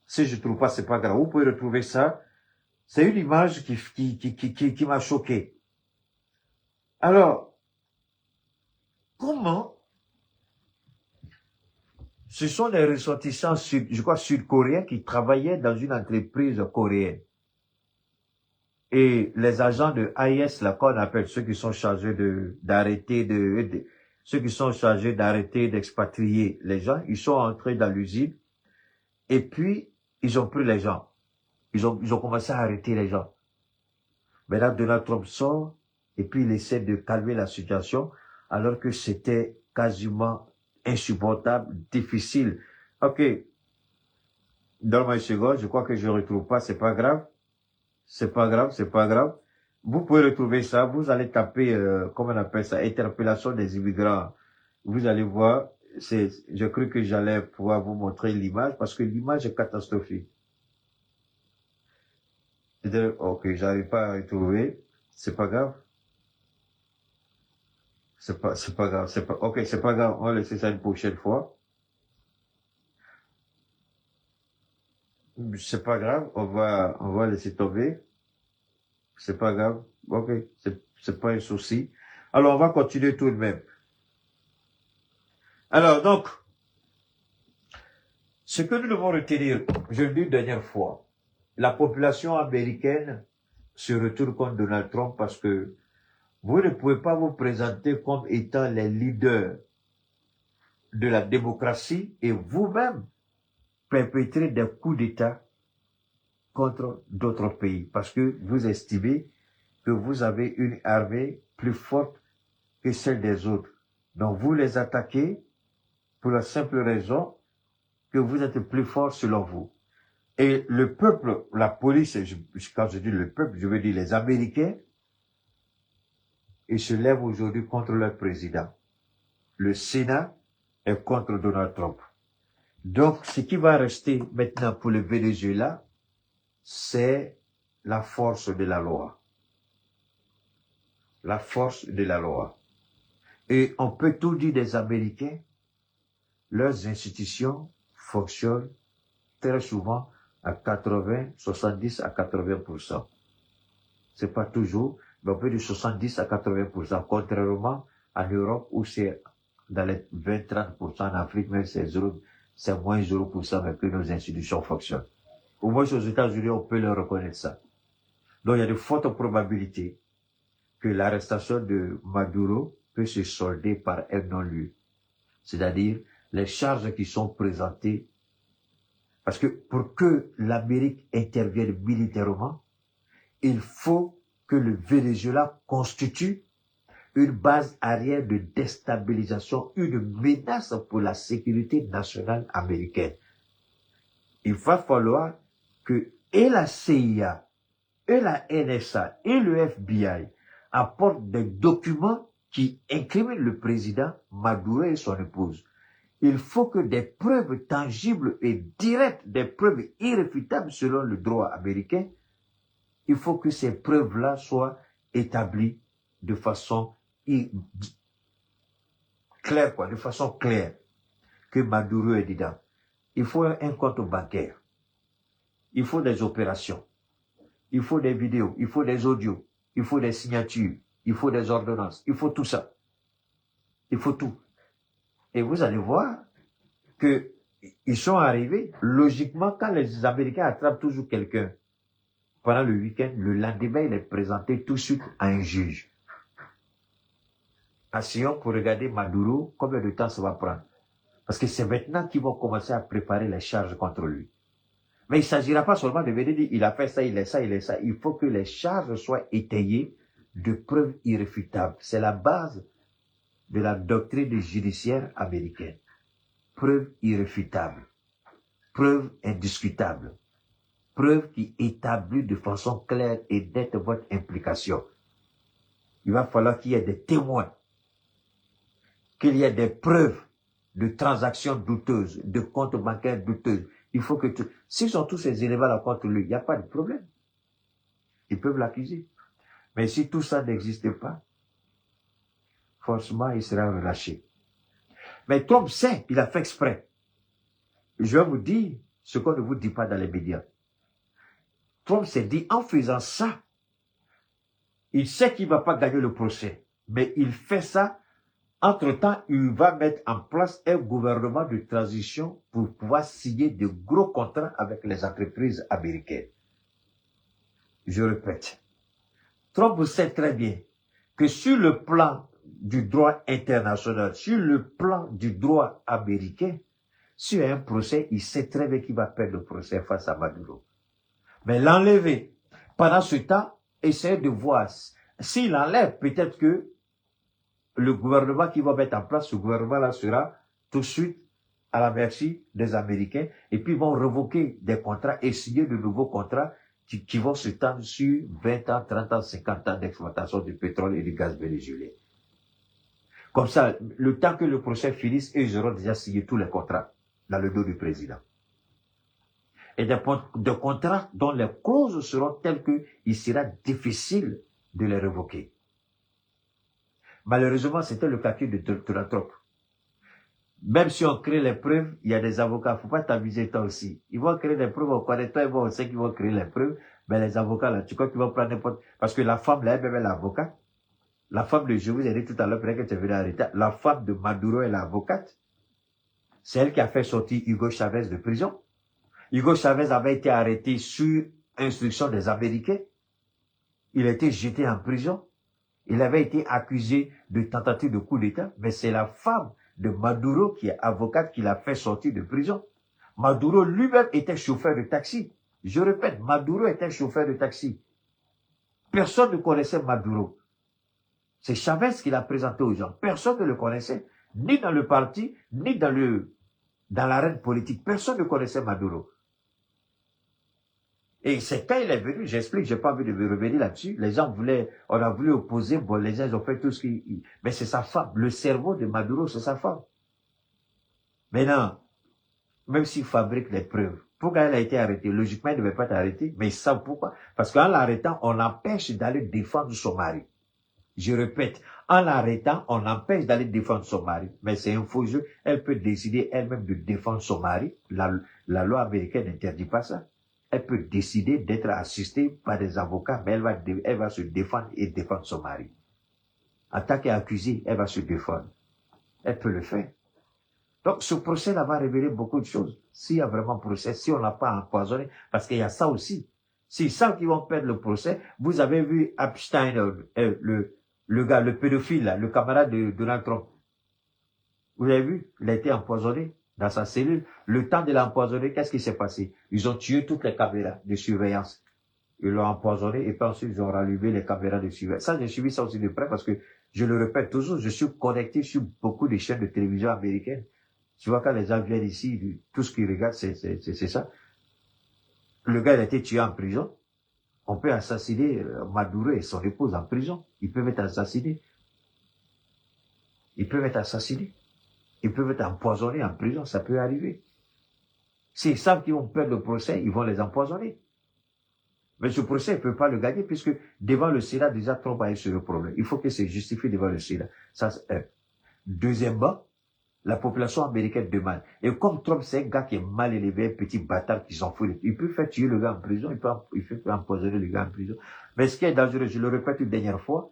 Si je ne trouve pas, c'est pas grave. Vous pouvez retrouver ça. C'est une image qui m'a choqué. Alors, comment ce sont les ressortissants je crois sud-coréens qui travaillaient dans une entreprise coréenne. Et les agents de AIS, là, qu'on appelle ceux qui sont chargés d'arrêter, ceux qui sont chargés d'arrêter, d'expatrier les gens, ils sont entrés dans l'usine et puis ils ont pris les gens. Ils ont commencé à arrêter les gens. Maintenant, Donald Trump sort et puis il essaie de calmer la situation alors que c'était quasiment insupportable, difficile. Ok, donne-moi une seconde, je crois que je ne retrouve pas, c'est pas grave. C'est pas grave, c'est pas grave. Vous pouvez retrouver ça, vous allez taper, comment on appelle ça, interpellation des immigrants. Vous allez voir, je cru que j'allais pouvoir vous montrer l'image parce que l'image est catastrophique. Ok, j'arrive pas à retrouver, c'est pas grave. C'est pas grave, ok, c'est pas grave, on va laisser ça une prochaine fois. C'est pas grave, on va laisser tomber. C'est pas grave, ok, c'est pas un souci. Alors, on va continuer tout de même. Alors, donc, ce que nous devons retenir, je le dis une dernière fois, la population américaine se retourne contre Donald Trump parce que vous ne pouvez pas vous présenter comme étant les leaders de la démocratie et vous-même perpétrer des coups d'État contre d'autres pays parce que vous estimez que vous avez une armée plus forte que celle des autres. Donc vous les attaquez pour la simple raison que vous êtes plus fort selon vous. Et le peuple, la police, quand je dis le peuple, je veux dire les Américains, ils se lèvent aujourd'hui contre leur président. Le Sénat est contre Donald Trump. Donc, ce qui va rester maintenant pour le Venezuela, c'est la force de la loi. La force de la loi. Et on peut tout dire des Américains, leurs institutions fonctionnent très souvent à 80, 70 à 80%. C'est pas toujours, mais on peut dire 70 à 80%, contrairement en Europe où c'est dans les 20-30%, en Afrique même c'est moins 0%, mais que nos institutions fonctionnent. Au moins aux États-Unis, on peut leur reconnaître ça. Donc il y a de fortes probabilités que l'arrestation de Maduro peut se solder par un non-lieu. C'est-à-dire les charges qui sont présentées. Parce que pour que l'Amérique intervienne militairement, il faut que le Venezuela constitue une base arrière de déstabilisation, une menace pour la sécurité nationale américaine. Il va falloir que et la CIA, et la NSA, et le FBI apportent des documents qui incriminent le président Maduro et son épouse. Il faut que des preuves tangibles et directes, des preuves irréfutables selon le droit américain, il faut que ces preuves-là soient établies de façon claire, de façon claire, que Maduro est dedans. Il faut un compte bancaire. Il faut des opérations. Il faut des vidéos. Il faut des audios. Il faut des signatures. Il faut des ordonnances. Il faut tout ça. Il faut tout. Et vous allez voir que ils sont arrivés, logiquement, quand les Américains attrapent toujours quelqu'un pendant le week-end, le lendemain, il est présenté tout de suite à un juge. Asseyons pour regarder Maduro, combien de temps ça va prendre. Parce que c'est maintenant qu'ils vont commencer à préparer les charges contre lui. Mais il ne s'agira pas seulement de venir dire, il a fait ça, il est ça, il est ça. Il faut que les charges soient étayées de preuves irréfutables. C'est la base de la doctrine judiciaire américaine. Preuve irréfutable, preuve indiscutable, preuve qui établit de façon claire et nette votre implication. Il va falloir qu'il y ait des témoins, qu'il y ait des preuves de transactions douteuses, de comptes bancaires douteuses. Il faut que s'ils ont tous ces éléments-là contre lui, il n'y a pas de problème. Ils peuvent l'accuser. Mais si tout ça n'existe pas, forcément, il sera relâché. Mais Trump sait, il a fait exprès. Je vais vous dire ce qu'on ne vous dit pas dans les médias. Trump s'est dit, en faisant ça, il sait qu'il ne va pas gagner le procès. Mais il fait ça. Entre-temps, il va mettre en place un gouvernement de transition pour pouvoir signer de gros contrats avec les entreprises américaines. Je répète, Trump sait très bien que sur le plan du droit international, sur le plan du droit américain, sur un procès, il sait très bien qu'il va perdre le procès face à Maduro. Mais l'enlever, pendant ce temps, essayer de voir s'il enlève, peut-être que le gouvernement qui va mettre en place, ce gouvernement-là sera tout de suite à la merci des Américains, et puis ils vont revoquer des contrats et signer de nouveaux contrats qui vont se tendre sur 20 ans, 30 ans, 50 ans d'exploitation du pétrole et du gaz vénézuélien. Comme ça, le temps que le procès finisse, ils auront déjà signé tous les contrats dans le dos du président. Et des contrats dont les clauses seront telles qu'il sera difficile de les revoquer. Malheureusement, c'était le calcul de Donald Trump. Même si on crée les preuves, il y a des avocats. Il ne faut pas t'amuser toi aussi. Ils vont créer des preuves, on connaît toi et moi, on sait qu'ils vont créer les preuves. Mais les avocats, là, tu crois qu'ils vont prendre n'importe... Parce que la femme, là, elle est l'avocate. La femme de, je vous ai dit tout à l'heure, peut-être que tu es venu arrêter. La femme de Maduro est l'avocate. C'est elle qui a fait sortir Hugo Chavez de prison. Hugo Chavez avait été arrêté sur instruction des Américains. Il a été jeté en prison. Il avait été accusé de tentative de coup d'État, mais c'est la femme de Maduro qui est avocate qui l'a fait sortir de prison. Maduro lui-même était chauffeur de taxi. Je répète, Maduro était chauffeur de taxi. Personne ne connaissait Maduro. C'est Chavez qui l'a présenté aux gens. Personne ne le connaissait, ni dans le parti, ni dans l'arène politique. Personne ne connaissait Maduro. Et c'est quand il est venu, j'explique, j'ai pas envie de me revenir là-dessus. Les gens on a voulu opposer, bon, les gens ont fait tout ce qu'ils, mais c'est sa femme. Le cerveau de Maduro, c'est sa femme. Maintenant, même s'il fabrique les preuves, pourquoi elle a été arrêtée? Logiquement, elle ne devait pas être arrêtée, mais ils savent pourquoi. Parce qu'en l'arrêtant, on l'empêche d'aller défendre son mari. Je répète, en l'arrêtant, on l'empêche d'aller défendre son mari. Mais c'est un faux jeu. Elle peut décider elle-même de défendre son mari. La loi américaine n'interdit pas ça. Elle peut décider d'être assistée par des avocats, mais elle va se défendre et défendre son mari. En tant qu'accusée, elle va se défendre. Elle peut le faire. Donc, ce procès-là va révéler beaucoup de choses. S'il y a vraiment procès, si on l'a pas empoisonné, parce qu'il y a ça aussi. S'ils savent qu'ils vont perdre le procès, vous avez vu Epstein, le gars, le pédophile, là, le camarade de Donald Trump. Vous avez vu? Il a été empoisonné dans sa cellule. Le temps de l'empoisonner, qu'est-ce qui s'est passé? Ils ont tué toutes les caméras de surveillance. Ils l'ont empoisonné et puis ensuite ils ont rallumé les caméras de surveillance. Ça, j'ai suivi ça aussi de près parce que, je le répète toujours, je suis connecté sur beaucoup de chaînes de télévision américaines. Tu vois, quand les gens viennent ici, tout ce qu'ils regardent, c'est ça. Le gars, il a été tué en prison. On peut assassiner Maduro et son épouse en prison. Ils peuvent être assassinés. Ils peuvent être assassinés. Ils peuvent être empoisonnés en prison. Ça peut arriver. S'ils savent qu'ils vont perdre le procès, ils vont les empoisonner. Mais ce procès, ils ne peuvent pas le gagner puisque devant le Sénat, déjà, Trump a eu sur le problème. Il faut que c'est justifié devant le Sénat. Ça, c'est un. Deuxièmement, la population américaine demande. Et comme Trump, c'est un gars qui est mal élevé, un petit bâtard qui s'en fout. Il peut faire tuer le gars en prison, il peut empoisonner le gars en prison. Mais ce qui est dangereux, je le répète une dernière fois,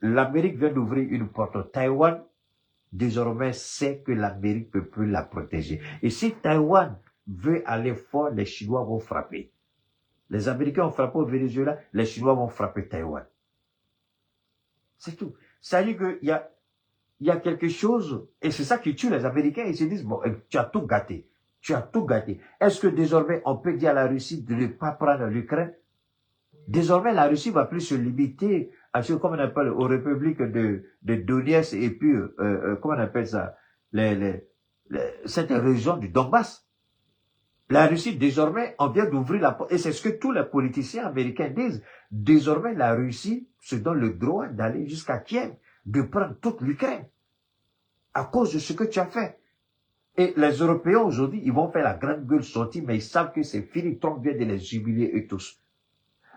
l'Amérique vient d'ouvrir une porte. Taïwan, désormais, sait que l'Amérique peut plus la protéger. Et si Taïwan veut aller fort, les Chinois vont frapper. Les Américains ont frappé au Venezuela, les Chinois vont frapper Taïwan. C'est tout. Ça veut dire qu'il y a quelque chose, et c'est ça qui tue les Américains, ils se disent, bon, tu as tout gâté. Tu as tout gâté. Est-ce que désormais, on peut dire à la Russie de ne pas prendre l'Ukraine? Désormais, la Russie va plus se limiter à ce qu'on appelle aux républiques de Donetsk et puis, comment on appelle ça, cette région du Donbass. La Russie, désormais, on vient d'ouvrir la porte, et c'est ce que tous les politiciens américains disent. Désormais, la Russie se donne le droit d'aller jusqu'à Kiev, de prendre toute l'Ukraine, à cause de ce que tu as fait. Et les Européens, aujourd'hui, ils vont faire la grande gueule sortie, mais ils savent que c'est fini. Trump vient de les humilier, eux tous.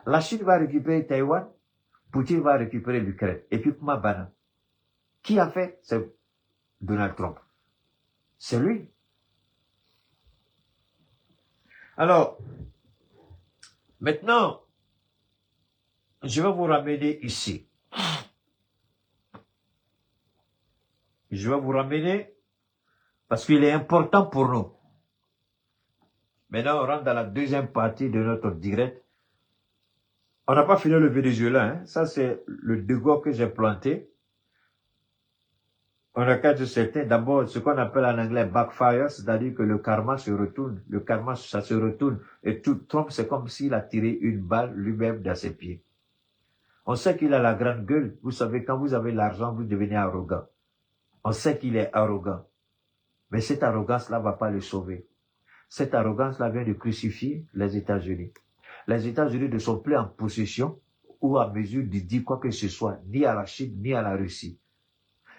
La Chine va récupérer Taïwan, Poutine va récupérer l'Ukraine. Et puis, comment Bana? Qui a fait? C'est Donald Trump. C'est lui. Alors, maintenant, je vais vous ramener ici. Je vais vous ramener parce qu'il est important pour nous. Maintenant, on rentre dans la deuxième partie de notre direct. On n'a pas fini le Venezuela, hein. Ça, c'est le dégot que j'ai planté. On a cas de certains, d'abord, ce qu'on appelle en anglais backfire, c'est-à-dire que le karma se retourne. Le karma, ça se retourne. Et tout Trump, c'est comme s'il a tiré une balle lui-même dans ses pieds. On sait qu'il a la grande gueule. Vous savez, quand vous avez l'argent, vous devenez arrogant. On sait qu'il est arrogant. Mais cette arrogance-là ne va pas le sauver. Cette arrogance-là vient de crucifier les États-Unis. Les États-Unis ne sont plus en possession ou en mesure de dire quoi que ce soit, ni à la Chine, ni à la Russie.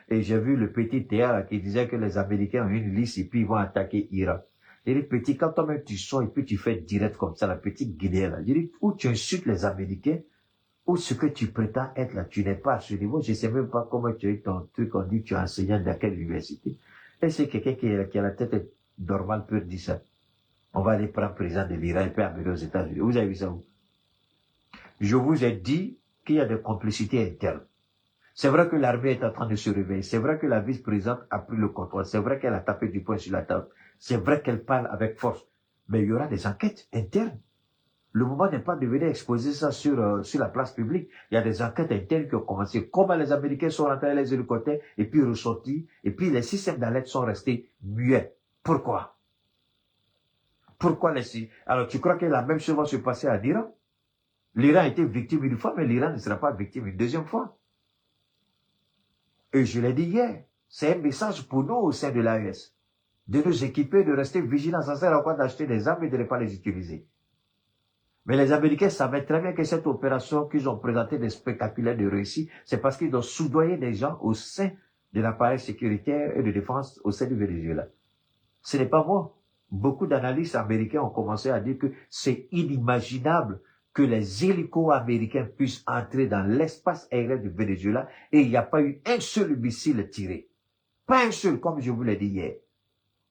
Et j'ai vu le petit Théa qui disait que les Américains ont une liste et puis ils vont attaquer l'Iran. J'ai dit, petit, quand toi-même tu sors et puis tu fais direct comme ça, la petite Guinée là, j'ai dit, où tu insultes les Américains, ou ce que tu prétends être là, tu n'es pas à ce niveau. Je ne sais même pas comment tu as eu ton truc, on dit que tu es enseignant dans quelle université. Et c'est quelqu'un qui a la tête normale peut dire ça. On va aller prendre président de l'Iran et puis amener aux États-Unis. Vous avez vu ça où? Je vous ai dit qu'il y a des complicités internes. C'est vrai que l'armée est en train de se réveiller. C'est vrai que la vice-présidente a pris le contrôle. C'est vrai qu'elle a tapé du poing sur la table. C'est vrai qu'elle parle avec force. Mais il y aura des enquêtes internes. Le moment n'est pas de venir exposer ça sur la place publique. Il y a des enquêtes internes qui ont commencé. Comment les Américains sont rentrés dans les hélicoptères et puis ressortis. Et puis les systèmes d'alerte sont restés muets. Pourquoi? Pourquoi les... Alors tu crois que la même chose va se passer à l'Iran? L'Iran a été victime une fois, mais l'Iran ne sera pas victime une deuxième fois. Et je l'ai dit hier, c'est un message pour nous au sein de l'AES, de nous équiper, de rester vigilants, ça sert à quoi d'acheter des armes et de ne pas les utiliser. Mais les Américains savaient très bien que cette opération qu'ils ont présentée des spectaculaires de réussite, c'est parce qu'ils ont soudoyé des gens au sein de l'appareil sécuritaire et de défense au sein du Venezuela. Ce n'est pas moi. Beaucoup d'analystes américains ont commencé à dire que c'est inimaginable que les hélicos américains puissent entrer dans l'espace aérien du Venezuela et il n'y a pas eu un seul missile tiré. Pas un seul, comme je vous l'ai dit hier.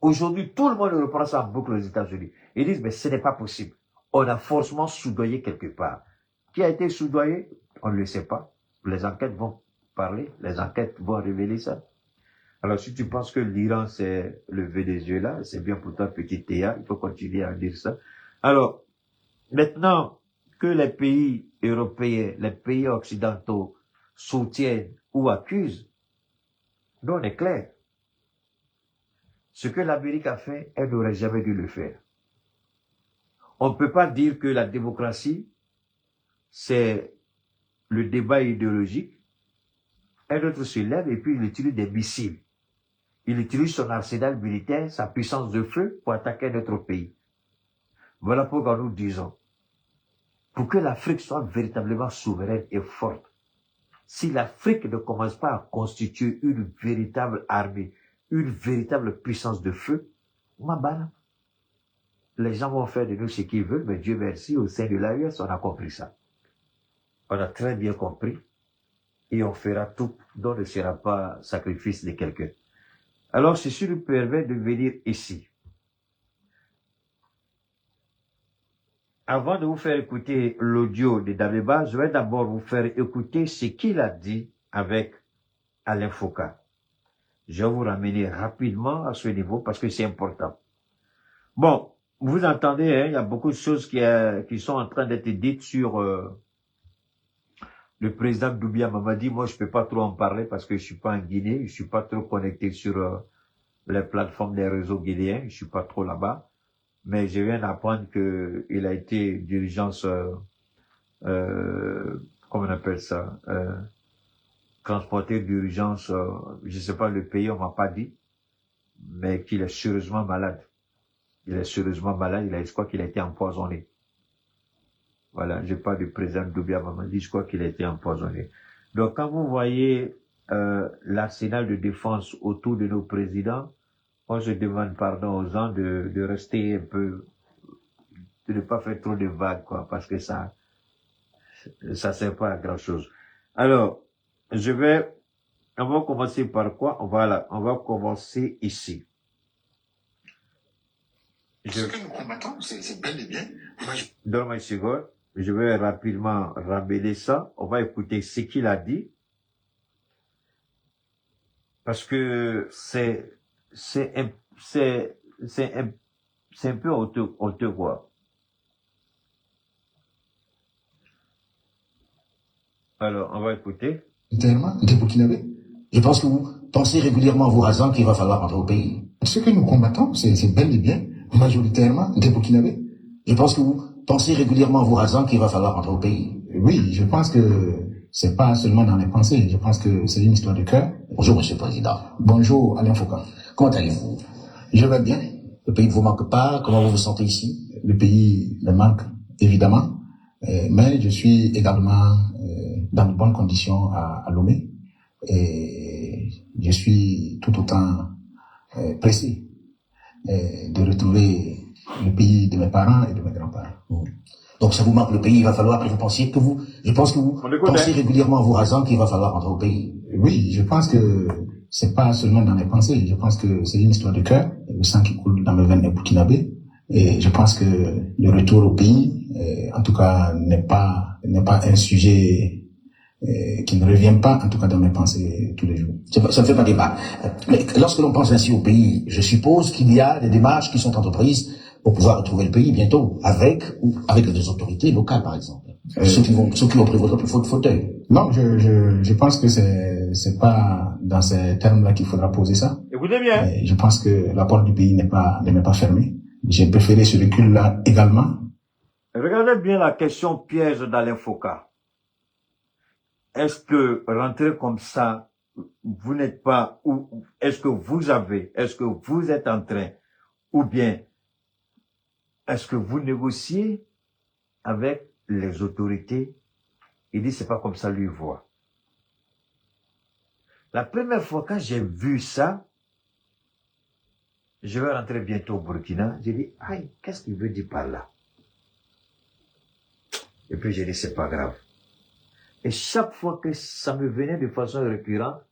Aujourd'hui, tout le monde reprend ça en boucle aux États-Unis. Ils disent, mais ce n'est pas possible. On a forcément soudoyé quelque part. Qui a été soudoyé? On ne le sait pas. Les enquêtes vont parler, les enquêtes vont révéler ça. Alors, si tu penses que l'Iran, c'est le Venezuela, c'est bien pour toi, petit Théa, il faut continuer à dire ça. Alors, maintenant que les pays européens, les pays occidentaux soutiennent ou accusent, nous, on est clair. Ce que l'Amérique a fait, elle n'aurait jamais dû le faire. On ne peut pas dire que la démocratie, c'est le débat idéologique. Un autre se lève et puis il utilise des missiles. Il utilise son arsenal militaire, sa puissance de feu pour attaquer notre pays. Voilà pourquoi nous disons, pour que l'Afrique soit véritablement souveraine et forte, si l'Afrique ne commence pas à constituer une véritable armée, une véritable puissance de feu, les gens vont faire de nous ce qu'ils veulent, mais Dieu merci, au sein de l'AES, on a compris ça. On a très bien compris et on fera tout dont ne sera pas sacrifice de quelqu'un. Alors, ceci nous permet de venir ici. Avant de vous faire écouter l'audio de Dabeba, je vais d'abord vous faire écouter ce qu'il a dit avec Alain Foucault. Je vais vous ramener rapidement à ce niveau parce que c'est important. Bon, vous entendez, hein, il y a beaucoup de choses qui sont en train d'être dites sur le président Doumbia Mamadi. Moi, je peux pas trop en parler parce que je suis pas en Guinée, je suis pas trop connecté sur les plateformes des réseaux guinéens, je suis pas trop là-bas. Mais je viens d'apprendre qu'il a été d'urgence, comment on appelle ça, transporté d'urgence, je sais pas le pays, on m'a pas dit, mais qu'il est sérieusement malade. Il est sérieusement malade, je crois qu'il a été empoisonné. Voilà, je parle du président Doumbia Mamadi, je crois qu'il a été empoisonné. Donc quand vous voyez l'arsenal de défense autour de nos présidents, moi je demande pardon aux gens de rester un peu, de ne pas faire trop de vagues, quoi, parce que ça sert pas à grand chose. Alors, on va commencer par quoi? On va commencer ici. Ce que nous combattons, c'est bel et bien. Donne-moi une seconde. Je vais rapidement ramener ça. On va écouter ce qu'il a dit. Parce que c'est un peu honteux, quoi. Alors, on va écouter. Des Burkinabés. Je pense que pensez régulièrement en vous rasant qu'il va falloir rentrer au pays? Ce que nous combattons, c'est bel et bien, majoritairement, des Burkinabés. Je pense que vous pensez régulièrement en vous rasant qu'il va falloir rentrer au pays. Oui, je pense que c'est pas seulement dans les pensées, je pense que c'est une histoire de cœur. Bonjour, Monsieur le Président. Bonjour, Alain Foucault. Comment allez-vous? Je vais bien. Le pays ne vous manque pas? Comment vous vous sentez ici? Le pays me manque, évidemment, mais je suis également dans de bonnes conditions à Lomé. Et je suis tout autant pressé de retrouver le pays de mes parents et de mes grands-parents. Donc ça vous manque le pays, il va falloir que vous pensiez que vous... Je pense que vous pensez régulièrement en vous rasant qu'il va falloir rentrer au pays. Oui, je pense que c'est pas seulement dans les pensées, je pense que c'est une histoire de cœur. Le sang qui coule dans mes veines est burkinabé. Et je pense que le retour au pays, en tout cas, n'est pas un sujet qui ne revient pas, en tout cas, dans mes pensées tous les jours. Ça ne fait pas débat. Mais lorsque l'on pense ainsi au pays, je suppose qu'il y a des démarches qui sont entreprises pour pouvoir retrouver le pays bientôt, avec les autorités locales, par exemple. Ceux qui ont pris votre fauteuil. Non, je pense que c'est pas dans ces termes-là qu'il faudra poser ça. Écoutez bien. Je pense que la porte du pays n'est pas fermée. J'ai préféré ce recul-là également. Regardez bien la question piège d'Alain Foucault. Est-ce que rentrer comme ça, vous n'êtes pas, ou est-ce que vous êtes en train, ou bien est-ce que vous négociez avec les autorités? Il dit c'est pas comme ça lui voit. La première fois quand j'ai vu ça, je vais rentrer bientôt au Burkina, j'ai dit aïe, qu'est-ce qu'il veut dire par là? Et puis j'ai dit c'est pas grave. Et chaque fois que ça me venait de façon récurrente,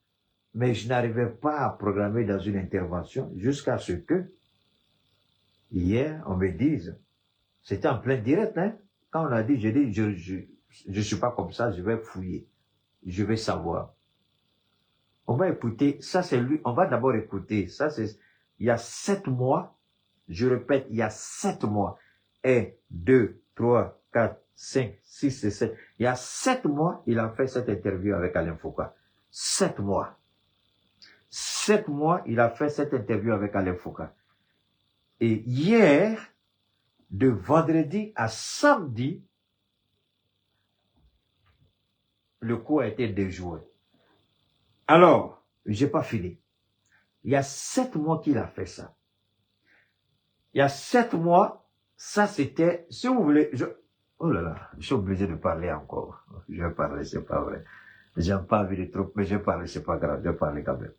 mais je n'arrivais pas à programmer dans une intervention jusqu'à ce que, hier, on me dise, c'était en plein direct, hein, quand on a dit, j'ai dit, je suis pas comme ça, je vais fouiller, je vais savoir. On va écouter, ça c'est lui, on va d'abord écouter, ça c'est, il y a 7 mois, je répète, il y a 7 mois, 1, 2, 3, 4, 5, 6 et 7. Il y a 7 mois, il a fait cette interview avec Alain Foucault. 7 mois. 7 mois, il a fait cette interview avec Alain Foucault. Et hier, de vendredi à samedi, le coup a été déjoué. Alors, j'ai pas fini. Il y a 7 mois qu'il a fait ça. Il y a 7 mois, ça c'était, si vous voulez, oh là là, je suis obligé de parler encore. Je vais parler, c'est pas vrai. J'aime pas envie de trop, mais je vais parler, c'est pas grave, je vais parler quand même.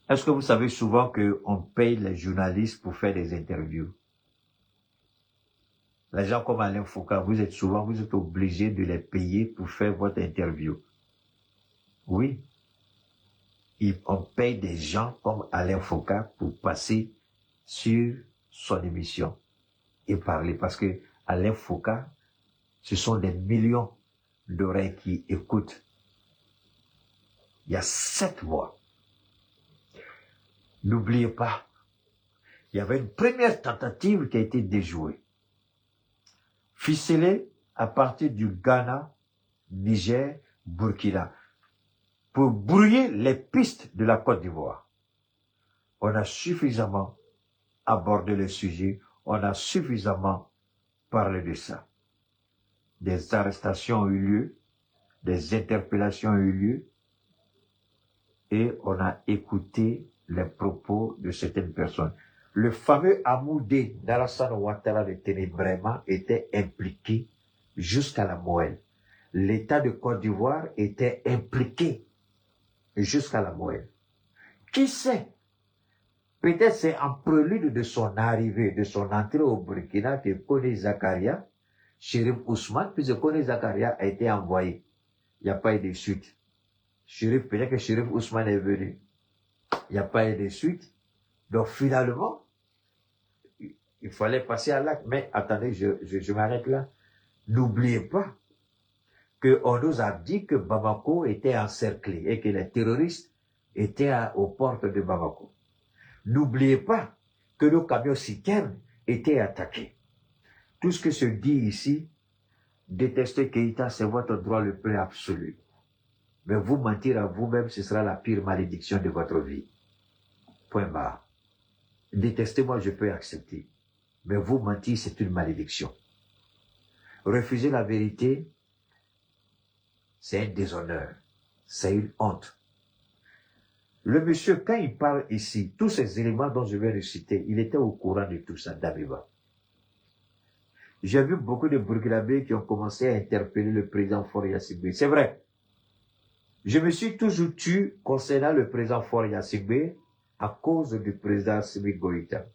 Est-ce que vous savez souvent qu'on paye les journalistes pour faire des interviews? Les gens comme Alain Foucault, vous êtes obligés de les payer pour faire votre interview. Oui. On paye des gens comme Alain Foucault pour passer sur son émission et parler. Parce que Alain Foucault, ce sont des millions d'oreilles qui écoutent. Il y a 7 mois. N'oubliez pas, il y avait une première tentative qui a été déjouée. Ficelée à partir du Ghana, Niger, Burkina, pour brouiller les pistes de la Côte d'Ivoire. On a suffisamment abordé le sujet, on a suffisamment parlé de ça. Des arrestations ont eu lieu, des interpellations ont eu lieu, et on a écouté les propos de certaines personnes. Le fameux Amoudé d'Alassane Ouattara de Ténébrema était impliqué jusqu'à la moelle. L'État de Côte d'Ivoire était impliqué jusqu'à la moelle. Qui sait? Peut-être c'est en prélude de son arrivée, de son entrée au Burkina que Kone Zakaria, Chérif Ousmane, puisque Kone Zakaria a été envoyé. Il n'y a pas eu de suite. Peut-être que Chérif Ousmane est venu. Il n'y a pas eu de suite. Donc finalement, il fallait passer à l'acte. Mais attendez, je m'arrête là. N'oubliez pas qu'on nous a dit que Bamako était encerclé et que les terroristes étaient aux portes de Bamako. N'oubliez pas que nos camions citernes étaient attaqués. Tout ce que se dit ici, détester Keïta, c'est votre droit le plus absolu. Mais vous mentir à vous-même, ce sera la pire malédiction de votre vie. Point barre. Détestez-moi, je peux accepter. Mais vous mentir, c'est une malédiction. Refuser la vérité, c'est un déshonneur. C'est une honte. Le monsieur, quand il parle ici, tous ces éléments dont je vais reciter, il était au courant de tout ça, Dabiba. J'ai vu beaucoup de Burkinabés qui ont commencé à interpeller le président Faure Gnassingbé. C'est vrai. Je me suis toujours tué concernant le président Faure Gnassingbé à cause du président Assimi Goïta.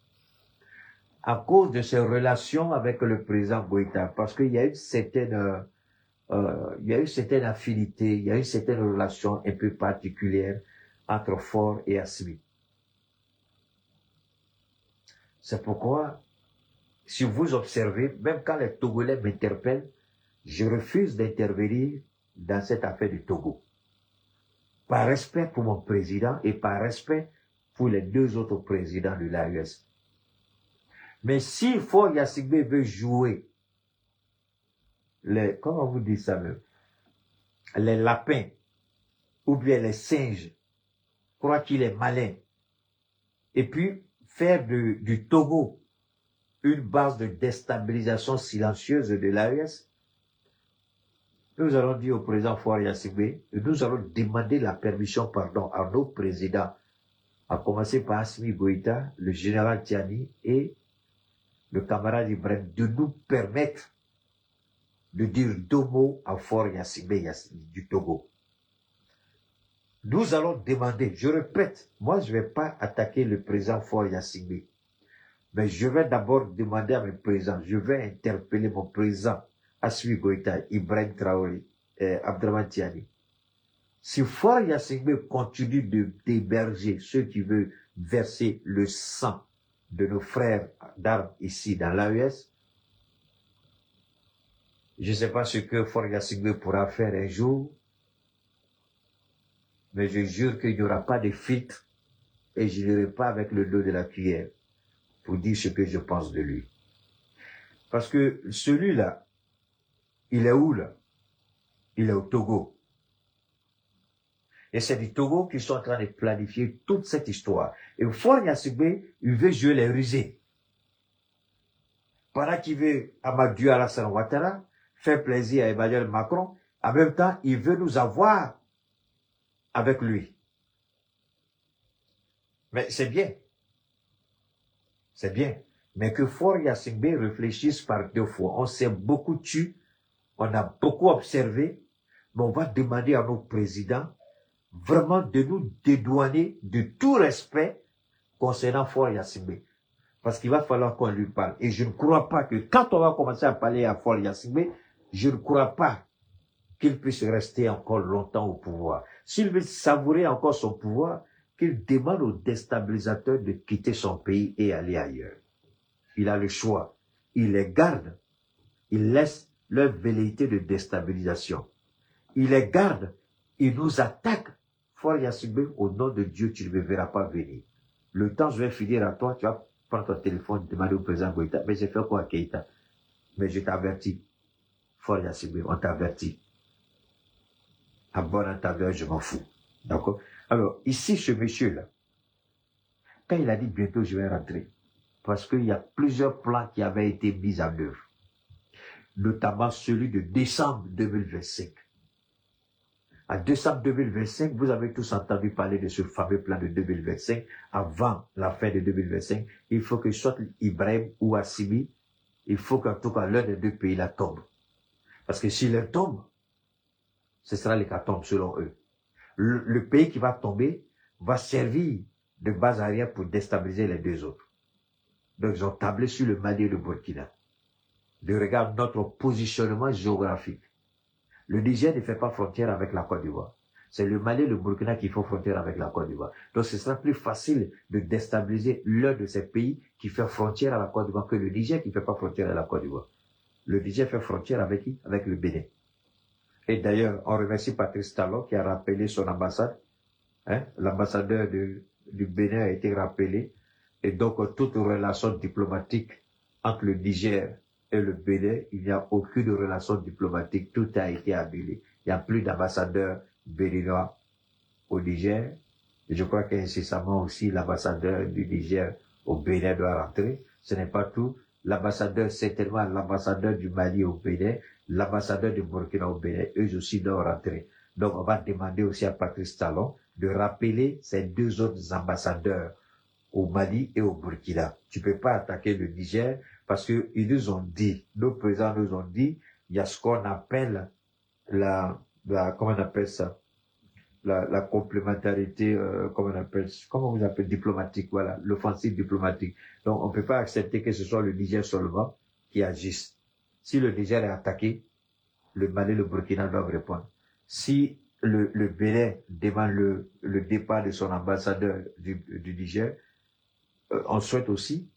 À cause de ses relations avec le président Goïta. Parce qu'il y a une certaine affinité, il y a une certaine relation un peu particulière entre Faure et Assimi. C'est pourquoi, si vous observez, même quand les Togolais m'interpellent, je refuse d'intervenir dans cette affaire du Togo. Par respect pour mon président et par respect pour les deux autres présidents de l'AES. Mais si Faure Gnassingbé veut jouer comment vous dites ça même, les lapins ou bien les singes, croit qu'il est malin, et puis faire du Togo une base de déstabilisation silencieuse de l'AES, nous allons dire au président Faure Gnassingbé, nous allons demander la permission, à nos présidents, à commencer par Assimi Goïta, le général Tiani et le camarade Ibrahim, de nous permettre de dire deux mots à Faure Gnassingbé du Togo. Nous allons demander, je répète, moi je ne vais pas attaquer le président Faure Gnassingbé, mais je vais d'abord demander à mes présidents, je vais interpeller mon président Assimi Goïta, Ibrahim Traoré, Abdraman Tiani. Si Faure Gnassingbé continue d'héberger ceux qui veulent verser le sang de nos frères d'armes ici dans l'AES, je ne sais pas ce que Faure Gnassingbé pourra faire un jour, mais je jure qu'il n'y aura pas de filtre et je n'irai pas avec le dos de la cuillère pour dire ce que je pense de lui. Parce que celui-là, il est où là? Il est au Togo. Et c'est du Togo qu'ils sont en train de planifier toute cette histoire. Et Faure Gnassingbé, il veut jouer les rusés. Pendant qu'il veut Amadou Alassane Ouattara, faire plaisir à Emmanuel Macron, en même temps, il veut nous avoir avec lui. Mais c'est bien. C'est bien. Mais que Faure Gnassingbé réfléchisse par deux fois. On s'est beaucoup tué, on a beaucoup observé, mais on va demander à nos présidents vraiment de nous dédouaner de tout respect concernant Faure Gnassingbé. Parce qu'il va falloir qu'on lui parle. Et je ne crois pas que quand on va commencer à parler à Faure Gnassingbé, je ne crois pas qu'il puisse rester encore longtemps au pouvoir. S'il veut savourer encore son pouvoir, qu'il demande aux déstabilisateurs de quitter son pays et aller ailleurs. Il a le choix. Il les garde. Il laisse leur velléité de déstabilisation. Il les garde. Il nous attaque. Faure Gnassingbé, au nom de Dieu, tu ne me verras pas venir. Le temps, je vais finir à toi, tu vas prendre ton téléphone, demander au président Goïta. Mais j'ai fait quoi à Keïta? Mais je t'avertis. Faure Gnassingbé, on t'avertit. À bon entendeur, je m'en fous. D'accord? Alors, ici, ce monsieur-là, quand il a dit bientôt je vais rentrer, parce qu'il y a plusieurs plans qui avaient été mis en œuvre, notamment celui de décembre 2025. En décembre 2025, vous avez tous entendu parler de ce fameux plan de 2025. Avant la fin de 2025, il faut que soit Ibrahim ou Assimi, il faut qu'en tout cas l'un des deux pays la tombe. Parce que s'il tombe, ce sera l'hécatombe selon eux. Le pays qui va tomber va servir de base arrière pour déstabiliser les deux autres. Donc ils ont tablé sur le Mali et le Burkina. De regarder notre positionnement géographique. Le Niger ne fait pas frontière avec la Côte d'Ivoire. C'est le Mali et le Burkina qui font frontière avec la Côte d'Ivoire. Donc ce sera plus facile de déstabiliser l'un de ces pays qui fait frontière à la Côte d'Ivoire que le Niger qui ne fait pas frontière à la Côte d'Ivoire. Le Niger fait frontière avec qui? Avec le Bénin. Et d'ailleurs, on remercie Patrice Talon qui a rappelé son ambassade. L'ambassadeur du Bénin a été rappelé. Et donc, toute relation diplomatique entre le Niger et le Bénin, il n'y a aucune relation diplomatique. Tout a été annulé. Il n'y a plus d'ambassadeur béninois au Niger. Et je crois qu'incessamment aussi l'ambassadeur du Niger au Bénin doit rentrer. Ce n'est pas tout. L'ambassadeur, certainement l'ambassadeur du Mali au Bénin, l'ambassadeur du Burkina au Bénin, eux aussi doivent rentrer. Donc on va demander aussi à Patrice Talon de rappeler ces deux autres ambassadeurs au Mali et au Burkina. Tu peux pas attaquer le Niger parce que ils nous ont dit, nos présidents nous ont dit, il y a ce qu'on appelle comment on appelle ça, la complémentarité, comment vous appelez, diplomatique, voilà, l'offensive diplomatique. Donc, on peut pas accepter que ce soit le Niger seulement qui agisse. Si le Niger est attaqué, le Mali et le Burkina doivent répondre. Si le Bénin demande le départ de son ambassadeur du Niger, on souhaite aussi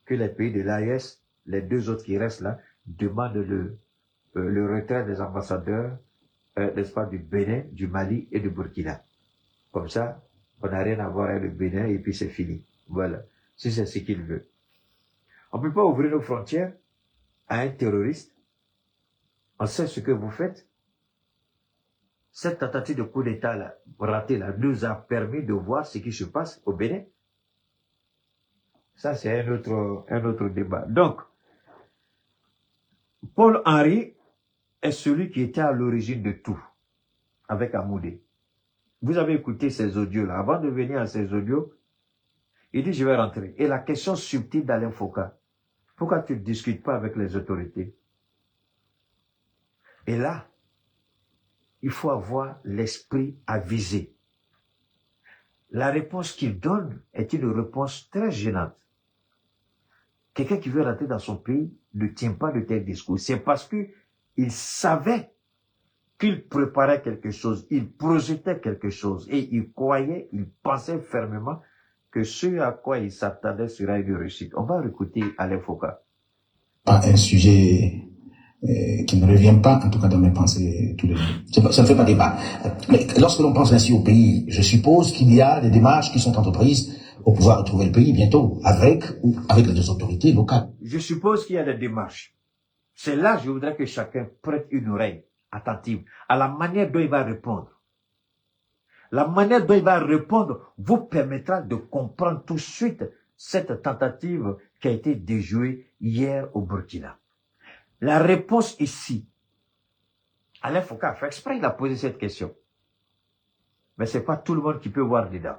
que les pays de l'AES, les deux autres qui restent là, demandent le retrait des ambassadeurs, n'est-ce pas, du Bénin, du Mali et du Burkina. Comme ça, on n'a rien à voir avec le Bénin et puis c'est fini. Voilà. Si c'est ce qu'il veut. On ne peut pas ouvrir nos frontières à un terroriste. On sait ce que vous faites. Cette tentative de coup d'État là, ratée là, nous a permis de voir ce qui se passe au Bénin. Ça, c'est un autre débat. Donc, Paul Henry est celui qui était à l'origine de tout, avec Amoudé. Vous avez écouté ces audios-là. Avant de venir à ces audios, il dit, je vais rentrer. Et la question subtile d'Alain Foucault, pourquoi tu ne discutes pas avec les autorités? Et là, il faut avoir l'esprit avisé. La réponse qu'il donne est une réponse très gênante. Quelqu'un qui veut rentrer dans son pays ne tient pas de tels discours. C'est parce qu'il savait qu'il préparait quelque chose, il projetait quelque chose et il croyait, il pensait fermement que ce à quoi il s'attendait serait une réussite. On va écouter Alain Foucault. Pas un sujet qui ne revient pas, en tout cas dans mes pensées tous les jours. Ça ne fait pas débat. Mais lorsque l'on pense ainsi au pays, je suppose qu'il y a des démarches qui sont entreprises pour pouvoir retrouver le pays bientôt, avec les autorités locales. Je suppose qu'il y a des démarches. C'est là que je voudrais que chacun prête une oreille attentive à la manière dont il va répondre. La manière dont il va répondre vous permettra de comprendre tout de suite cette tentative qui a été déjouée hier au Burkina. La réponse ici, Alain Foucault a fait exprès, il a posé cette question. Mais c'est pas tout le monde qui peut voir dedans.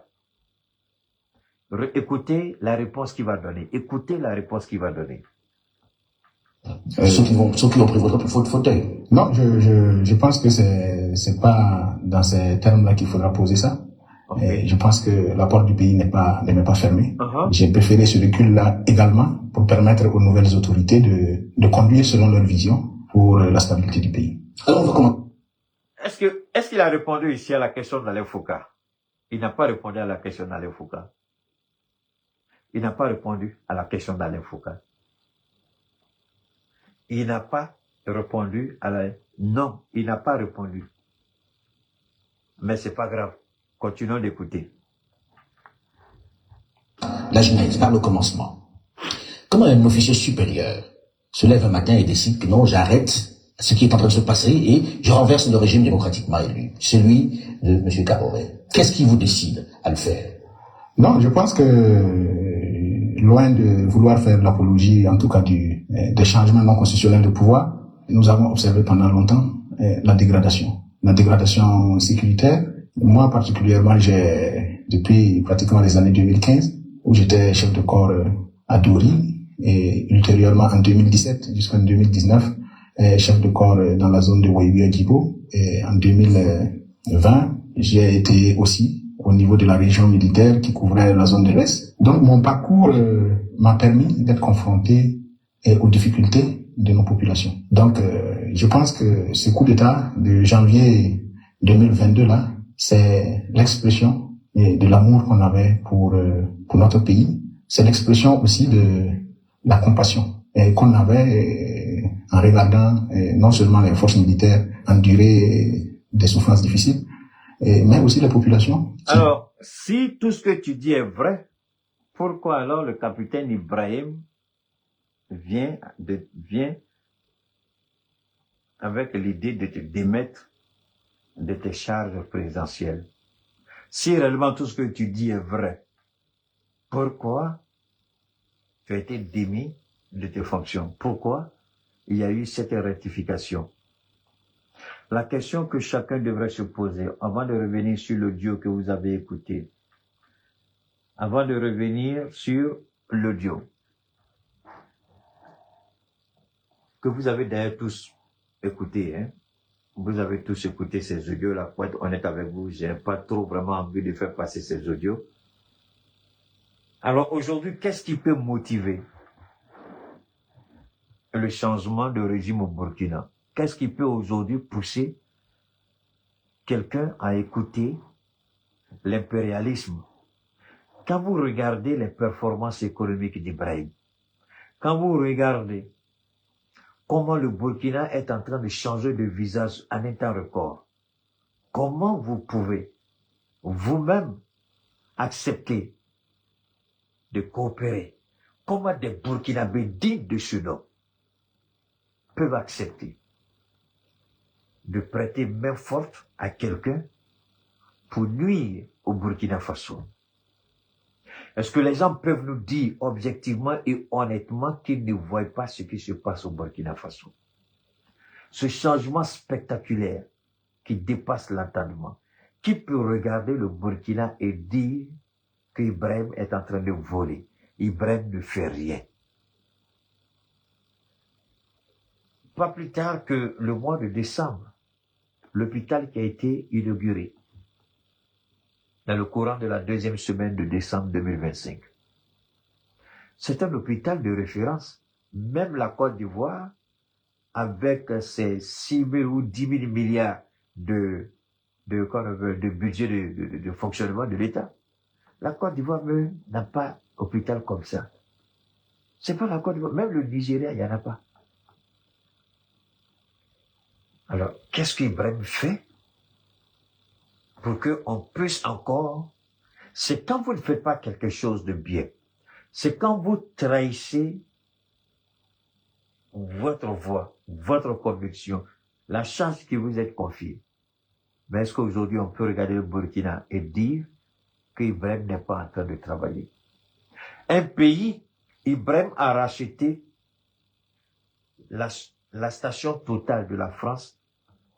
Écoutez la réponse qu'il va donner. Écoutez la réponse qu'il va donner. Ceux qui ont pris votre fauteuil. Non, je pense que c'est pas dans ces termes-là qu'il faudra poser ça. Okay. Je pense que la porte du pays n'est pas fermée. J'ai préféré ce recul-là également pour permettre aux nouvelles autorités de conduire selon leur vision pour la stabilité du pays. Alors, on va commencer. Est-ce qu'il a répondu ici à la question d'Alain Foucault? Il n'a pas répondu à la question d'Alain Foucault. Il n'a pas répondu à la question d'Alain Foucault. Il n'a pas répondu à la... Non, il n'a pas répondu. Mais c'est pas grave. Continuons d'écouter. La Genèse, par le commencement. Comment un officier supérieur se lève un matin et décide que non, j'arrête ce qui est en train de se passer et je renverse le régime démocratiquement élu, celui de M. Kaboré. Qu'est-ce qui vous décide à le faire? Non, je pense que loin de vouloir faire l'apologie, en tout cas des changements non constitutionnels de pouvoir, nous avons observé pendant longtemps la dégradation sécuritaire. Moi, particulièrement, depuis pratiquement les années 2015, où j'étais chef de corps à Dori, et ultérieurement en 2017 jusqu'en 2019, chef de corps dans la zone de Waiwi à Djibo. Et en 2020, j'ai été aussi au niveau de la région militaire qui couvrait la zone de l'Est. Donc, mon parcours m'a permis d'être confronté aux difficultés de nos populations. Donc, je pense que ce coup d'État de janvier 2022 là, c'est l'expression de l'amour qu'on avait pour notre pays. C'est l'expression aussi de la compassion qu'on avait en regardant non seulement les forces militaires endurer des souffrances difficiles, mais aussi la population. Alors, si tout ce que tu dis est vrai, pourquoi alors le capitaine Ibrahim vient avec l'idée de te démettre de tes charges présidentielles, si réellement tout ce que tu dis est vrai, pourquoi tu as été démis de tes fonctions? Pourquoi il y a eu cette rectification? La question que chacun devrait se poser avant de revenir sur l'audio que vous avez écouté, avant de revenir sur l'audio que vous avez d'ailleurs tous écouté, hein? Vous avez tous écouté ces audios-là. Pour être honnête avec vous, je n'ai pas trop vraiment envie de faire passer ces audios. Alors aujourd'hui, qu'est-ce qui peut motiver le changement de régime au Burkina? Qu'est-ce qui peut aujourd'hui pousser quelqu'un à écouter l'impérialisme? Quand vous regardez les performances économiques d'Ibrahim, quand vous regardez comment le Burkina est en train de changer de visage en un temps record, comment vous pouvez vous-même accepter de coopérer? Comment des Burkinabés dignes de ce nom peuvent accepter de prêter main forte à quelqu'un pour nuire au Burkina Faso? Est-ce que les gens peuvent nous dire objectivement et honnêtement qu'ils ne voient pas ce qui se passe au Burkina Faso? Ce changement spectaculaire qui dépasse l'entendement. Qui peut regarder le Burkina et dire qu'Ibrahim est en train de voler? Ibrahim ne fait rien. Pas plus tard que le mois de décembre, l'hôpital qui a été inauguré dans le courant de la deuxième semaine de décembre 2025. C'est un hôpital de référence. Même la Côte d'Ivoire, avec ses 6 000 ou 10 000 milliards de budget de fonctionnement de l'État, la Côte d'Ivoire même n'a pas d'hôpital comme ça. C'est pas la Côte d'Ivoire, même le Nigeria, il n'y en a pas. Alors, qu'est-ce qu'Ibrahim fait pour qu'on puisse encore... C'est quand vous ne faites pas quelque chose de bien, c'est quand vous trahissez votre voix, votre conviction, la chance qui vous est confiée. Mais est-ce qu'aujourd'hui on peut regarder le Burkina et dire qu'Ibrahim n'est pas en train de travailler? Un pays, Ibrahim a racheté la station Total de la France.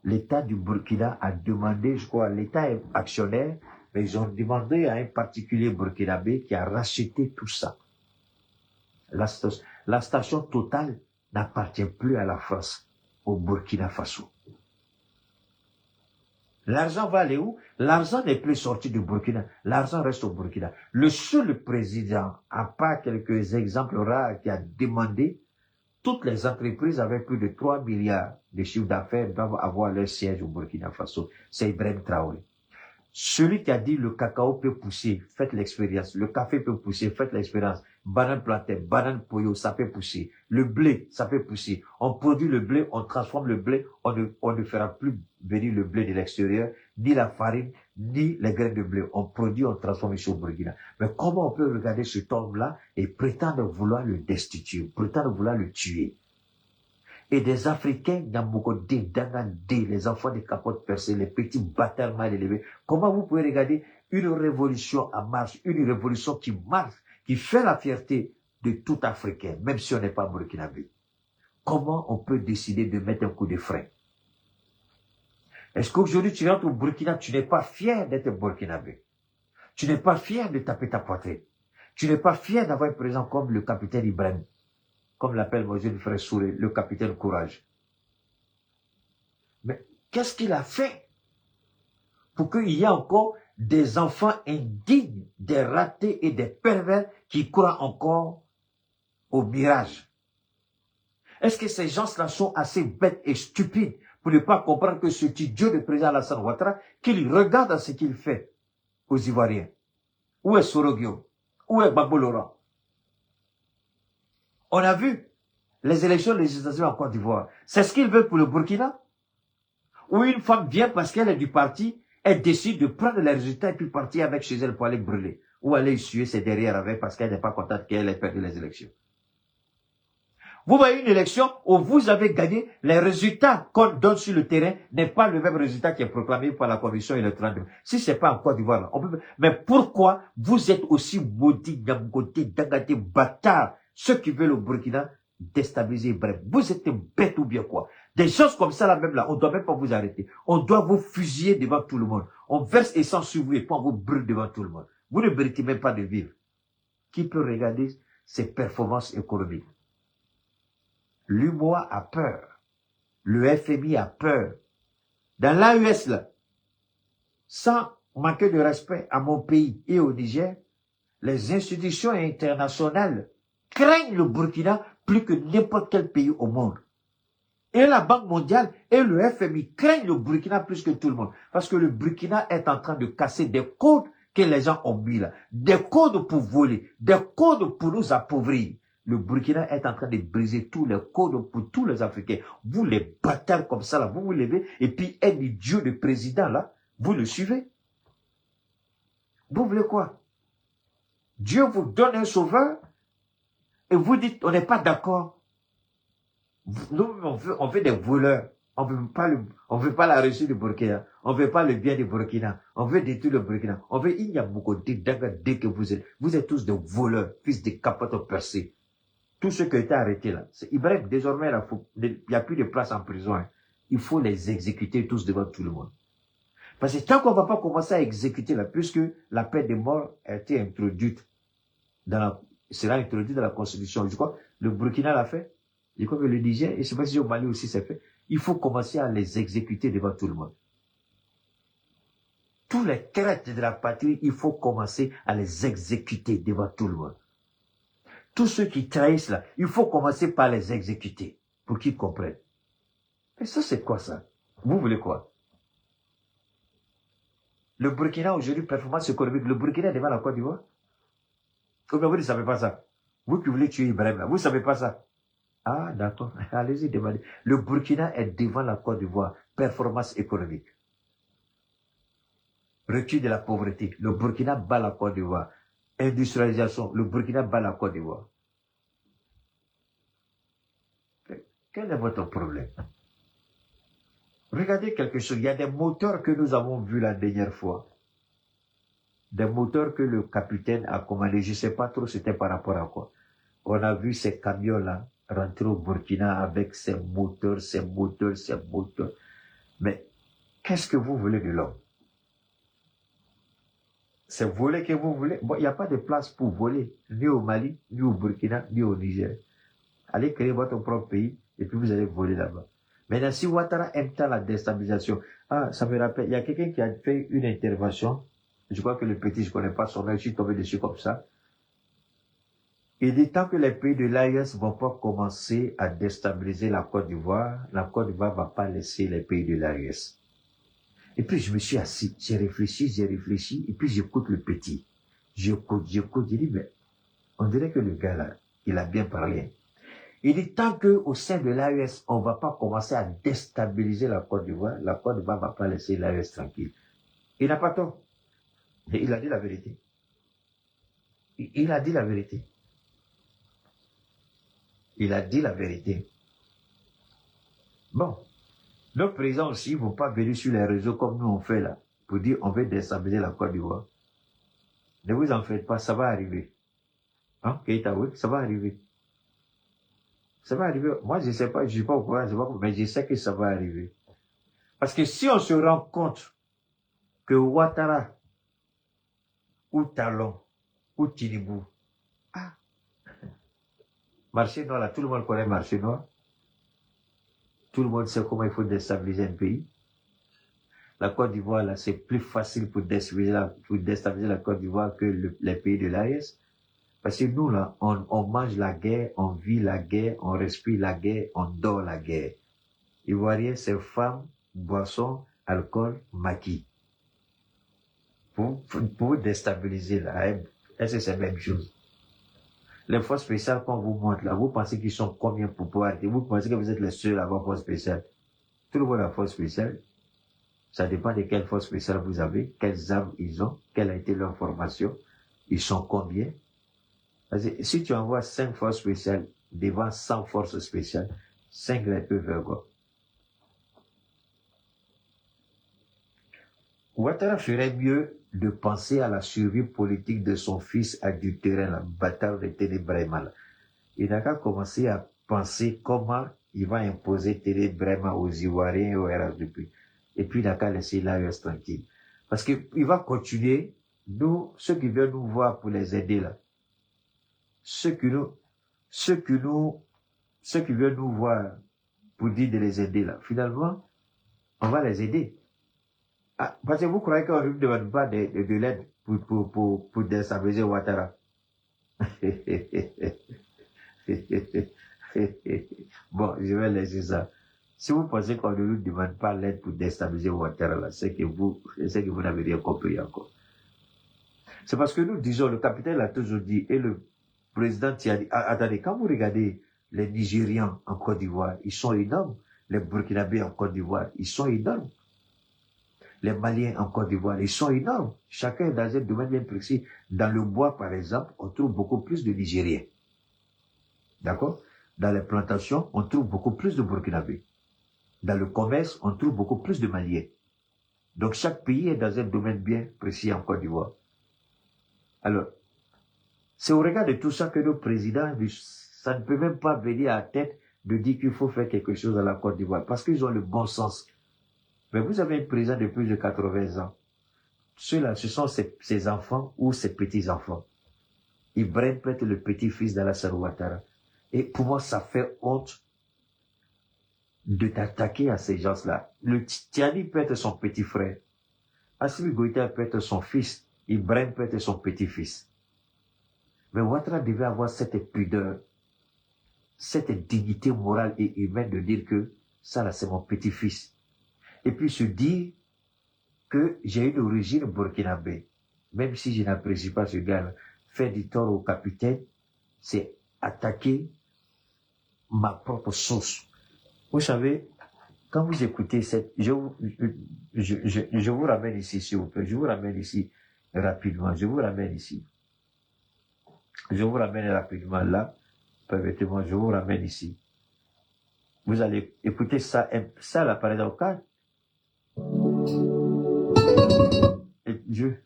L'État du Burkina a demandé, je crois, l'État est actionnaire, mais ils ont demandé à un particulier burkinabé qui a racheté tout ça. La station Total n'appartient plus à la France, au Burkina Faso. L'argent va aller où? L'argent n'est plus sorti du Burkina. L'argent reste au Burkina. Le seul président, à part quelques exemples rares, qui a demandé, toutes les entreprises avec plus de 3 milliards de chiffre d'affaires doivent avoir leur siège au Burkina Faso. C'est Ibrahim Traoré. Celui qui a dit le cacao peut pousser, faites l'expérience. Le café peut pousser, faites l'expérience. Banane plantain, banane poyo, ça peut pousser. Le blé, ça peut pousser. On produit le blé, on transforme le blé, on ne fera plus venir le blé de l'extérieur, ni la farine, ni les graines de blé. On produit, on transforme ici au Burkina. Mais comment on peut regarder cet homme-là et prétendre vouloir le destituer, prétendre vouloir le tuer? Et des Africains, Nyambokodé, Dangandé, les enfants des capotes percées, les petits bâtards mal élevés. Comment vous pouvez regarder une révolution en marche, une révolution qui marche, qui fait la fierté de tout Africain, même si on n'est pas burkinabé? Comment on peut décider de mettre un coup de frein? Est-ce qu'aujourd'hui tu rentres au Burkina, tu n'es pas fier d'être burkinabé? Tu n'es pas fier de taper ta poitrine? Tu n'es pas fier d'avoir un président comme le capitaine Ibrahim? Comme l'appelle mon jeune frère Souré, le capitaine Courage. Mais qu'est-ce qu'il a fait pour qu'il y ait encore des enfants indignes, des ratés et des pervers qui croient encore au mirage? Est-ce que ces gens-là sont assez bêtes et stupides pour ne pas comprendre que ce idiot de président Alassane Ouattara, qu'il regarde à ce qu'il fait aux Ivoiriens? Où est Sorogio? Où est Gbagbo Laurent? On a vu les élections législatives en Côte d'Ivoire. C'est ce qu'ils veulent pour le Burkina? Où une femme vient parce qu'elle est du parti, elle décide de prendre les résultats et puis partir avec chez elle pour aller brûler. Ou aller suer ses derrière avec parce qu'elle n'est pas contente qu'elle ait perdu les élections. Vous voyez une élection où vous avez gagné, les résultats qu'on donne sur le terrain n'est pas le même résultat qui est proclamé par la commission électorale. Si c'est pas en Côte d'Ivoire, mais pourquoi vous êtes aussi maudits, Namgoté, Dagaté, bâtards, ceux qui veulent au Burkina déstabiliser, bref, vous êtes bêtes ou bien quoi? Des choses comme ça là même là, on doit même pas vous arrêter. On doit vous fusiller devant tout le monde. On verse essence sur vous et puis on vous brûle devant tout le monde. Vous ne méritez même pas de vivre. Qui peut regarder ces performances économiques? L'UMOA a peur. Le FMI a peur. Dans l'AES, là, sans manquer de respect à mon pays et au Niger, les institutions internationales craignent le Burkina plus que n'importe quel pays au monde. Et la Banque mondiale et le FMI craignent le Burkina plus que tout le monde. Parce que le Burkina est en train de casser des codes que les gens ont mis là. Des codes pour voler, des codes pour nous appauvrir. Le Burkina est en train de briser tous les codes pour tous les Africains. Vous les bâtards comme ça là, vous vous levez et puis un idiot de président là, vous le suivez. Vous voulez quoi? Dieu vous donne un sauveur et vous dites on n'est pas d'accord. Nous, on veut des voleurs. On veut pas la réussite du Burkina. On veut pas le bien du Burkina. On veut détruire le Burkina. On veut Inyamoukoté, dès que vous êtes. Vous êtes tous des voleurs, fils de capotes percés. Tous ceux qui ont été arrêtés là. Bref, désormais, là, il n'y a plus de place en prison. Hein. Il faut les exécuter tous devant tout le monde. Parce que tant qu'on ne va pas commencer à exécuter là, puisque la peine de mort a été introduite sera introduite dans la Constitution. Je crois le Burkina l'a fait. Je crois que le Niger, et je ne sais pas si au Mali aussi c'est fait. Il faut commencer à les exécuter devant tout le monde. Tous les traites de la patrie, il faut commencer à les exécuter devant tout le monde. Tous ceux qui trahissent là, il faut commencer par les exécuter pour qu'ils comprennent. Mais ça, c'est quoi ça? Vous voulez quoi? Le Burkina aujourd'hui, performance économique, le Burkina est devant la Côte d'Ivoire? Comme vous ne savez pas ça. Vous qui voulez tuer Ibrahim là, vous ne savez pas ça. Ah, d'accord. Allez-y, demandez. Le Burkina est devant la Côte d'Ivoire. Performance économique. Recul de la pauvreté. Le Burkina bat la Côte d'Ivoire. Industrialisation. Le Burkina bat la Côte d'Ivoire. Quel est votre problème? Regardez quelque chose. Il y a des moteurs que nous avons vus la dernière fois. Des moteurs que le capitaine a commandés. Je ne sais pas trop c'était par rapport à quoi. On a vu ces camions-là rentrer au Burkina avec ses moteurs. Mais qu'est-ce que vous voulez de l'homme? C'est voler que vous voulez. Bon, il n'y a pas de place pour voler, ni au Mali, ni au Burkina, ni au Niger. Allez créer votre propre pays et puis vous allez voler là-bas. Maintenant, si Ouattara aime tant la déstabilisation, ça me rappelle, il y a quelqu'un qui a fait une intervention, je crois que le petit, je ne connais pas son nom, je suis tombé dessus comme ça. Il dit tant que les pays de l'AES ne vont pas commencer à déstabiliser la Côte d'Ivoire ne va pas laisser les pays de l'AES. Et puis je me suis assis, j'ai réfléchi, et puis j'écoute le petit. J'écoute, je dis, mais on dirait que le gars là, il a bien parlé. Il dit tant que au sein de l'AES, on ne va pas commencer à déstabiliser la Côte d'Ivoire ne va pas laisser l'AES tranquille. Il n'a pas tort. Et il a dit la vérité. Il a dit la vérité. Il a dit la vérité. Bon. Nos présidents aussi ne vont pas venir sur les réseaux comme nous on fait là, pour dire on veut déstabiliser la Côte d'Ivoire. Ne vous en faites pas, ça va arriver. Hein, Keïta, oui, ça va arriver. Ça va arriver. Moi, je ne sais pas, je ne suis pas au courant, mais je sais que ça va arriver. Parce que si on se rend compte que Ouattara, ou Talon, ou Tinibou, marché noir là, tout le monde connaît marché noir. Tout le monde sait comment il faut déstabiliser un pays. La Côte d'Ivoire, là, c'est plus facile pour déstabiliser la Côte d'Ivoire que les pays de l'AES. Parce que nous, là, on mange la guerre, on vit la guerre, on respire la guerre, on dort la guerre. Ivoiriens, c'est femmes, boissons, alcool, maquis. Pour déstabiliser, là, est-ce que c'est la même chose? Les forces spéciales qu'on vous montre là, vous pensez qu'ils sont combien pour pouvoir arrêter? Vous pensez que vous êtes les seuls à avoir force spéciale? Tout le monde a force spéciale. Ça dépend de quelle force spéciale vous avez, quelles armes ils ont, quelle a été leur formation, ils sont combien. Parce que si tu envoies 5 forces spéciales, devant 100 forces spéciales, cingle un peu vergogne. Ouattara ferait mieux de penser à la survie politique de son fils adultéré, le bâtard de Télé Brema. Il n'a qu'à commencer à penser comment il va imposer Télé Brema aux Ivoiriens et au RHDP. Et puis il n'a qu'à laisser l'AES tranquille. Parce qu'il va continuer, nous, ceux qui viennent nous voir pour les aider là, ceux qui viennent nous voir pour dire de les aider là, finalement, on va les aider. Ah, parce que vous croyez qu'on ne nous demande pas de l'aide pour déstabiliser Ouattara. Bon, je vais laisser ça. Si vous pensez qu'on ne nous demande pas l'aide pour déstabiliser Ouattara, là, c'est que vous n'avez rien compris encore. C'est parce que nous disons, le capitaine l'a toujours dit, et le président y a dit, attendez, quand vous regardez les Nigérians en Côte d'Ivoire, ils sont énormes. Les Burkinabés en Côte d'Ivoire, ils sont énormes. Les Maliens en Côte d'Ivoire, ils sont énormes. Chacun est dans un domaine bien précis. Dans le bois, par exemple, on trouve beaucoup plus de Nigériens. D'accord? Dans les plantations, on trouve beaucoup plus de Burkinabés. Dans le commerce, on trouve beaucoup plus de Maliens. Donc chaque pays est dans un domaine bien précis en Côte d'Ivoire. Alors, c'est au regard de tout ça que nos présidents, ça ne peut même pas venir à la tête de dire qu'il faut faire quelque chose à la Côte d'Ivoire, parce qu'ils ont le bon sens. Mais vous avez un président de plus de 80 ans. Ceux-là, ce sont ses enfants ou ses petits-enfants. Ibrahim peut être le petit-fils d'Alassane Ouattara. Et pour moi, ça fait honte de t'attaquer à ces gens-là. Le Tiani peut être son petit frère. Assimi Goïta peut être son fils. Ibrahim peut être son petit-fils. Mais Ouattara devait avoir cette pudeur, cette dignité morale et humaine de dire que ça là, c'est mon petit-fils. Et puis se dire que j'ai une origine burkinabé. Même si je n'apprécie pas ce gars-là, faire du tort au capitaine, c'est attaquer ma propre source. Vous savez, quand vous écoutez cette... Je vous ramène ici, s'il vous plaît. Je vous ramène ici rapidement. Je vous ramène ici. Je vous ramène rapidement là. Permettez-moi, je vous ramène ici. Vous allez écouter ça, ça là, par exemple, quand... Et Dieu.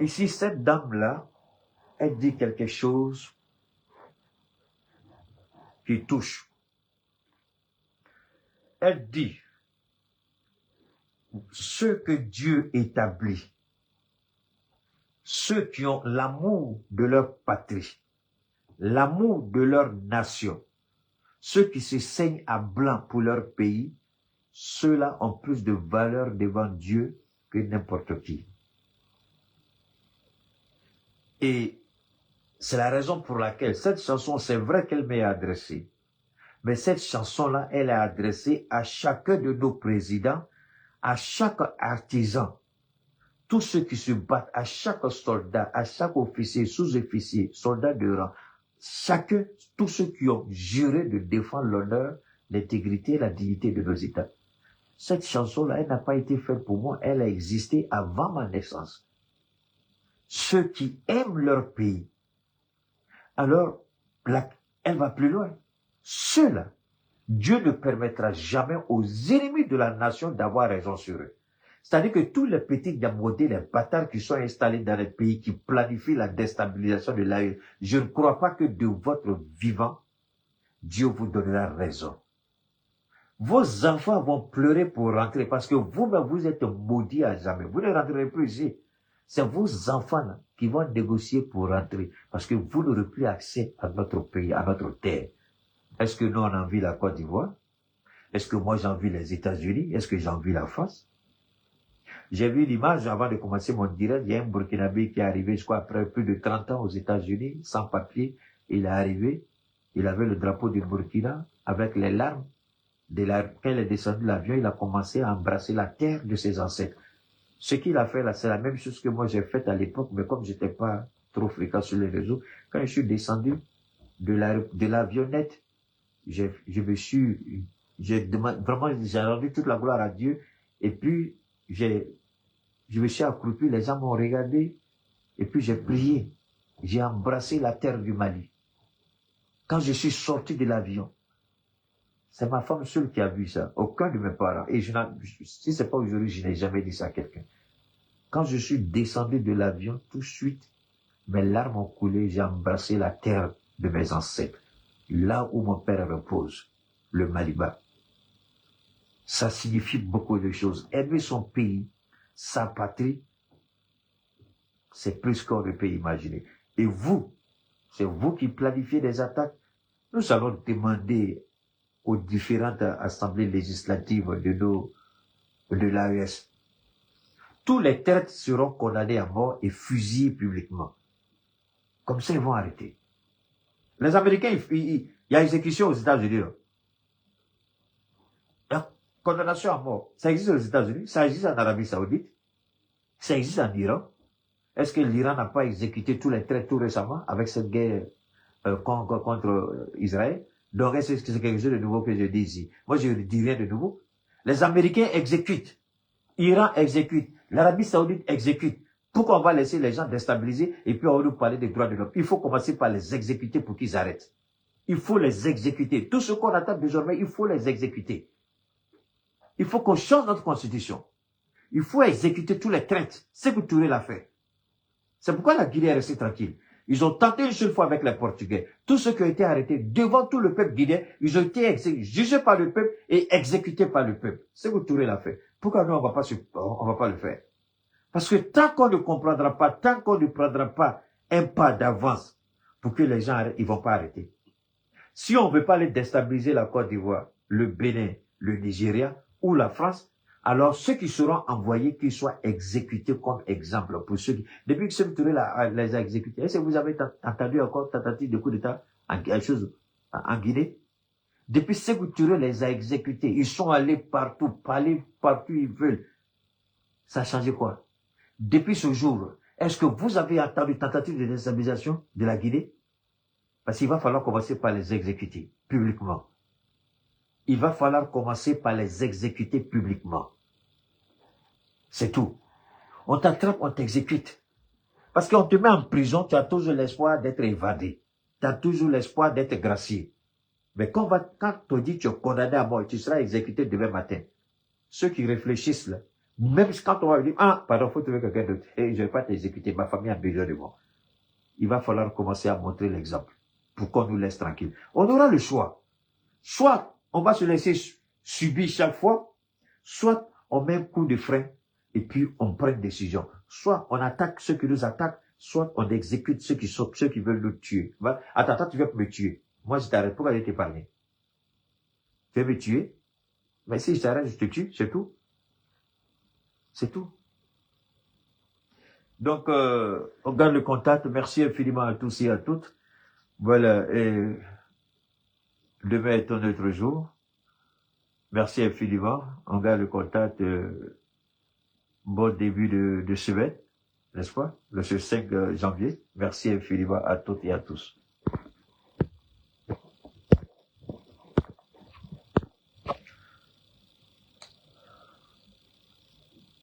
Ici, cette dame-là, elle dit quelque chose qui touche. Elle dit, ceux que Dieu établit, ceux qui ont l'amour de leur patrie, l'amour de leur nation, ceux qui se saignent à blanc pour leur pays, ceux-là ont plus de valeur devant Dieu que n'importe qui. Et c'est la raison pour laquelle cette chanson, c'est vrai qu'elle m'est adressée. Mais cette chanson-là, elle est adressée à chacun de nos présidents, à chaque artisan, tous ceux qui se battent, à chaque soldat, à chaque officier, sous-officier, soldat de rang, chacun, tous ceux qui ont juré de défendre l'honneur, l'intégrité et la dignité de nos États. Cette chanson-là, elle n'a pas été faite pour moi, elle a existé avant ma naissance. Ceux qui aiment leur pays, alors, elle va plus loin. Ceux-là, Dieu ne permettra jamais aux ennemis de la nation d'avoir raison sur eux. C'est-à-dire que tous les petits gamodés, les bâtards qui sont installés dans les pays, qui planifient la déstabilisation de l'AE, je ne crois pas que de votre vivant, Dieu vous donnera raison. Vos enfants vont pleurer pour rentrer parce que vous-même, vous êtes maudits à jamais. Vous ne rentrerez plus ici. C'est vos enfants là, qui vont négocier pour rentrer parce que vous n'aurez plus accès à notre pays, à notre terre. Est-ce que nous, on envie la Côte d'Ivoire? Est-ce que moi, j'envie les États-Unis? Est-ce que j'envie la France? J'ai vu l'image avant de commencer mon direct. Il y a un Burkinabé qui est arrivé, je crois, après plus de 30 ans aux États-Unis, sans papier. Il est arrivé, il avait le drapeau du Burkina avec les larmes. Quand il est descendu de l'avion, il a commencé à embrasser la terre de ses ancêtres. Ce qu'il a fait là, c'est la même chose que moi j'ai fait à l'époque, mais comme j'étais pas trop fréquent sur les réseaux, quand je suis descendu de l'avionnette, j'ai demandé, vraiment, j'ai rendu toute la gloire à Dieu, et puis j'ai Je me suis accroupi, les gens m'ont regardé, et puis j'ai prié. J'ai embrassé la terre du Mali. Quand je suis sorti de l'avion, c'est ma femme seule qui a vu ça, aucun de mes parents. Et si c'est pas aujourd'hui, je n'ai jamais dit ça à quelqu'un. Quand je suis descendu de l'avion, tout de suite, mes larmes ont coulé, j'ai embrassé la terre de mes ancêtres, là où mon père repose, le Maliba. Ça signifie beaucoup de choses. Aimer son pays, sa patrie, c'est plus qu'on ne peut imaginer. Et vous, c'est vous qui planifiez des attaques. Nous allons demander aux différentes assemblées législatives de l'AES. Tous les traites seront condamnés à mort et fusillés publiquement. Comme ça, ils vont arrêter. Les Américains, il y a exécution aux États-Unis. La condamnation à mort, ça existe aux États-Unis, ça existe en Arabie Saoudite, ça existe en Iran. Est-ce que l'Iran n'a pas exécuté tous les traites tout récemment avec cette guerre contre Israël? Donc, est-ce que c'est quelque chose de nouveau que je dis ici? Moi, je ne dis rien de nouveau. Les Américains exécutent. Iran exécute. L'Arabie Saoudite exécute. Pourquoi on va laisser les gens déstabiliser et puis on va nous parler des droits de l'homme? Il faut commencer par les exécuter pour qu'ils arrêtent. Il faut les exécuter. Tout ce qu'on attend désormais, il faut les exécuter. Il faut qu'on change notre constitution. Il faut exécuter tous les traites. C'est que Touré l'a fait. C'est pourquoi la Guinée est restée tranquille. Ils ont tenté une seule fois avec les Portugais. Tous ceux qui ont été arrêtés devant tout le peuple guinéen, ils ont été jugés par le peuple et exécutés par le peuple. C'est que Touré l'a fait. Pourquoi nous, on va pas le faire? Parce que tant qu'on ne comprendra pas, tant qu'on ne prendra pas un pas d'avance pour que les gens arrêtent, ils vont pas arrêter. Si on veut pas les déstabiliser la Côte d'Ivoire, le Bénin, le Nigeria ou la France, alors ceux qui seront envoyés, qu'ils soient exécutés comme exemple pour ceux qui... Depuis que ce Touré les a exécutés, est-ce que vous avez entendu encore tentative de coup d'État en Guinée? Depuis que Sékou Touré les a exécutés, ils sont allés partout, partout ils veulent. Ça a changé quoi? Depuis ce jour, est-ce que vous avez entendu tentative de déstabilisation de la Guinée? Parce qu'il va falloir commencer par les exécuter publiquement. Il va falloir commencer par les exécuter publiquement. C'est tout. On t'attrape, on t'exécute. Parce qu'on te met en prison, tu as toujours l'espoir d'être évadé. Tu as toujours l'espoir d'être gracié. Mais quand on te dit que tu es condamné à mort, tu seras exécuté demain matin. Ceux qui réfléchissent là, même quand on va dire, pardon, faut trouver quelqu'un d'autre. Et je ne vais pas t'exécuter, ma famille a besoin de moi. Il va falloir commencer à montrer l'exemple pour qu'on nous laisse tranquille. On aura le choix. Soit on va se laisser subir chaque fois, soit on met un coup de frein et puis on prend une décision. Soit on attaque ceux qui nous attaquent, soit on exécute ceux qui veulent nous tuer. Attends, tu veux me tuer. Moi, je t'arrête. Pourquoi je vais t'épargner? Tu veux me tuer? Mais si je t'arrête, je te tue, c'est tout. C'est tout. Donc, on garde le contact. Merci infiniment à tous et à toutes. Voilà, et demain est un autre jour. Merci infiniment. On garde le contact. Bon début de semaine, n'est-ce pas? Le 5 janvier. Merci infiniment à toutes et à tous.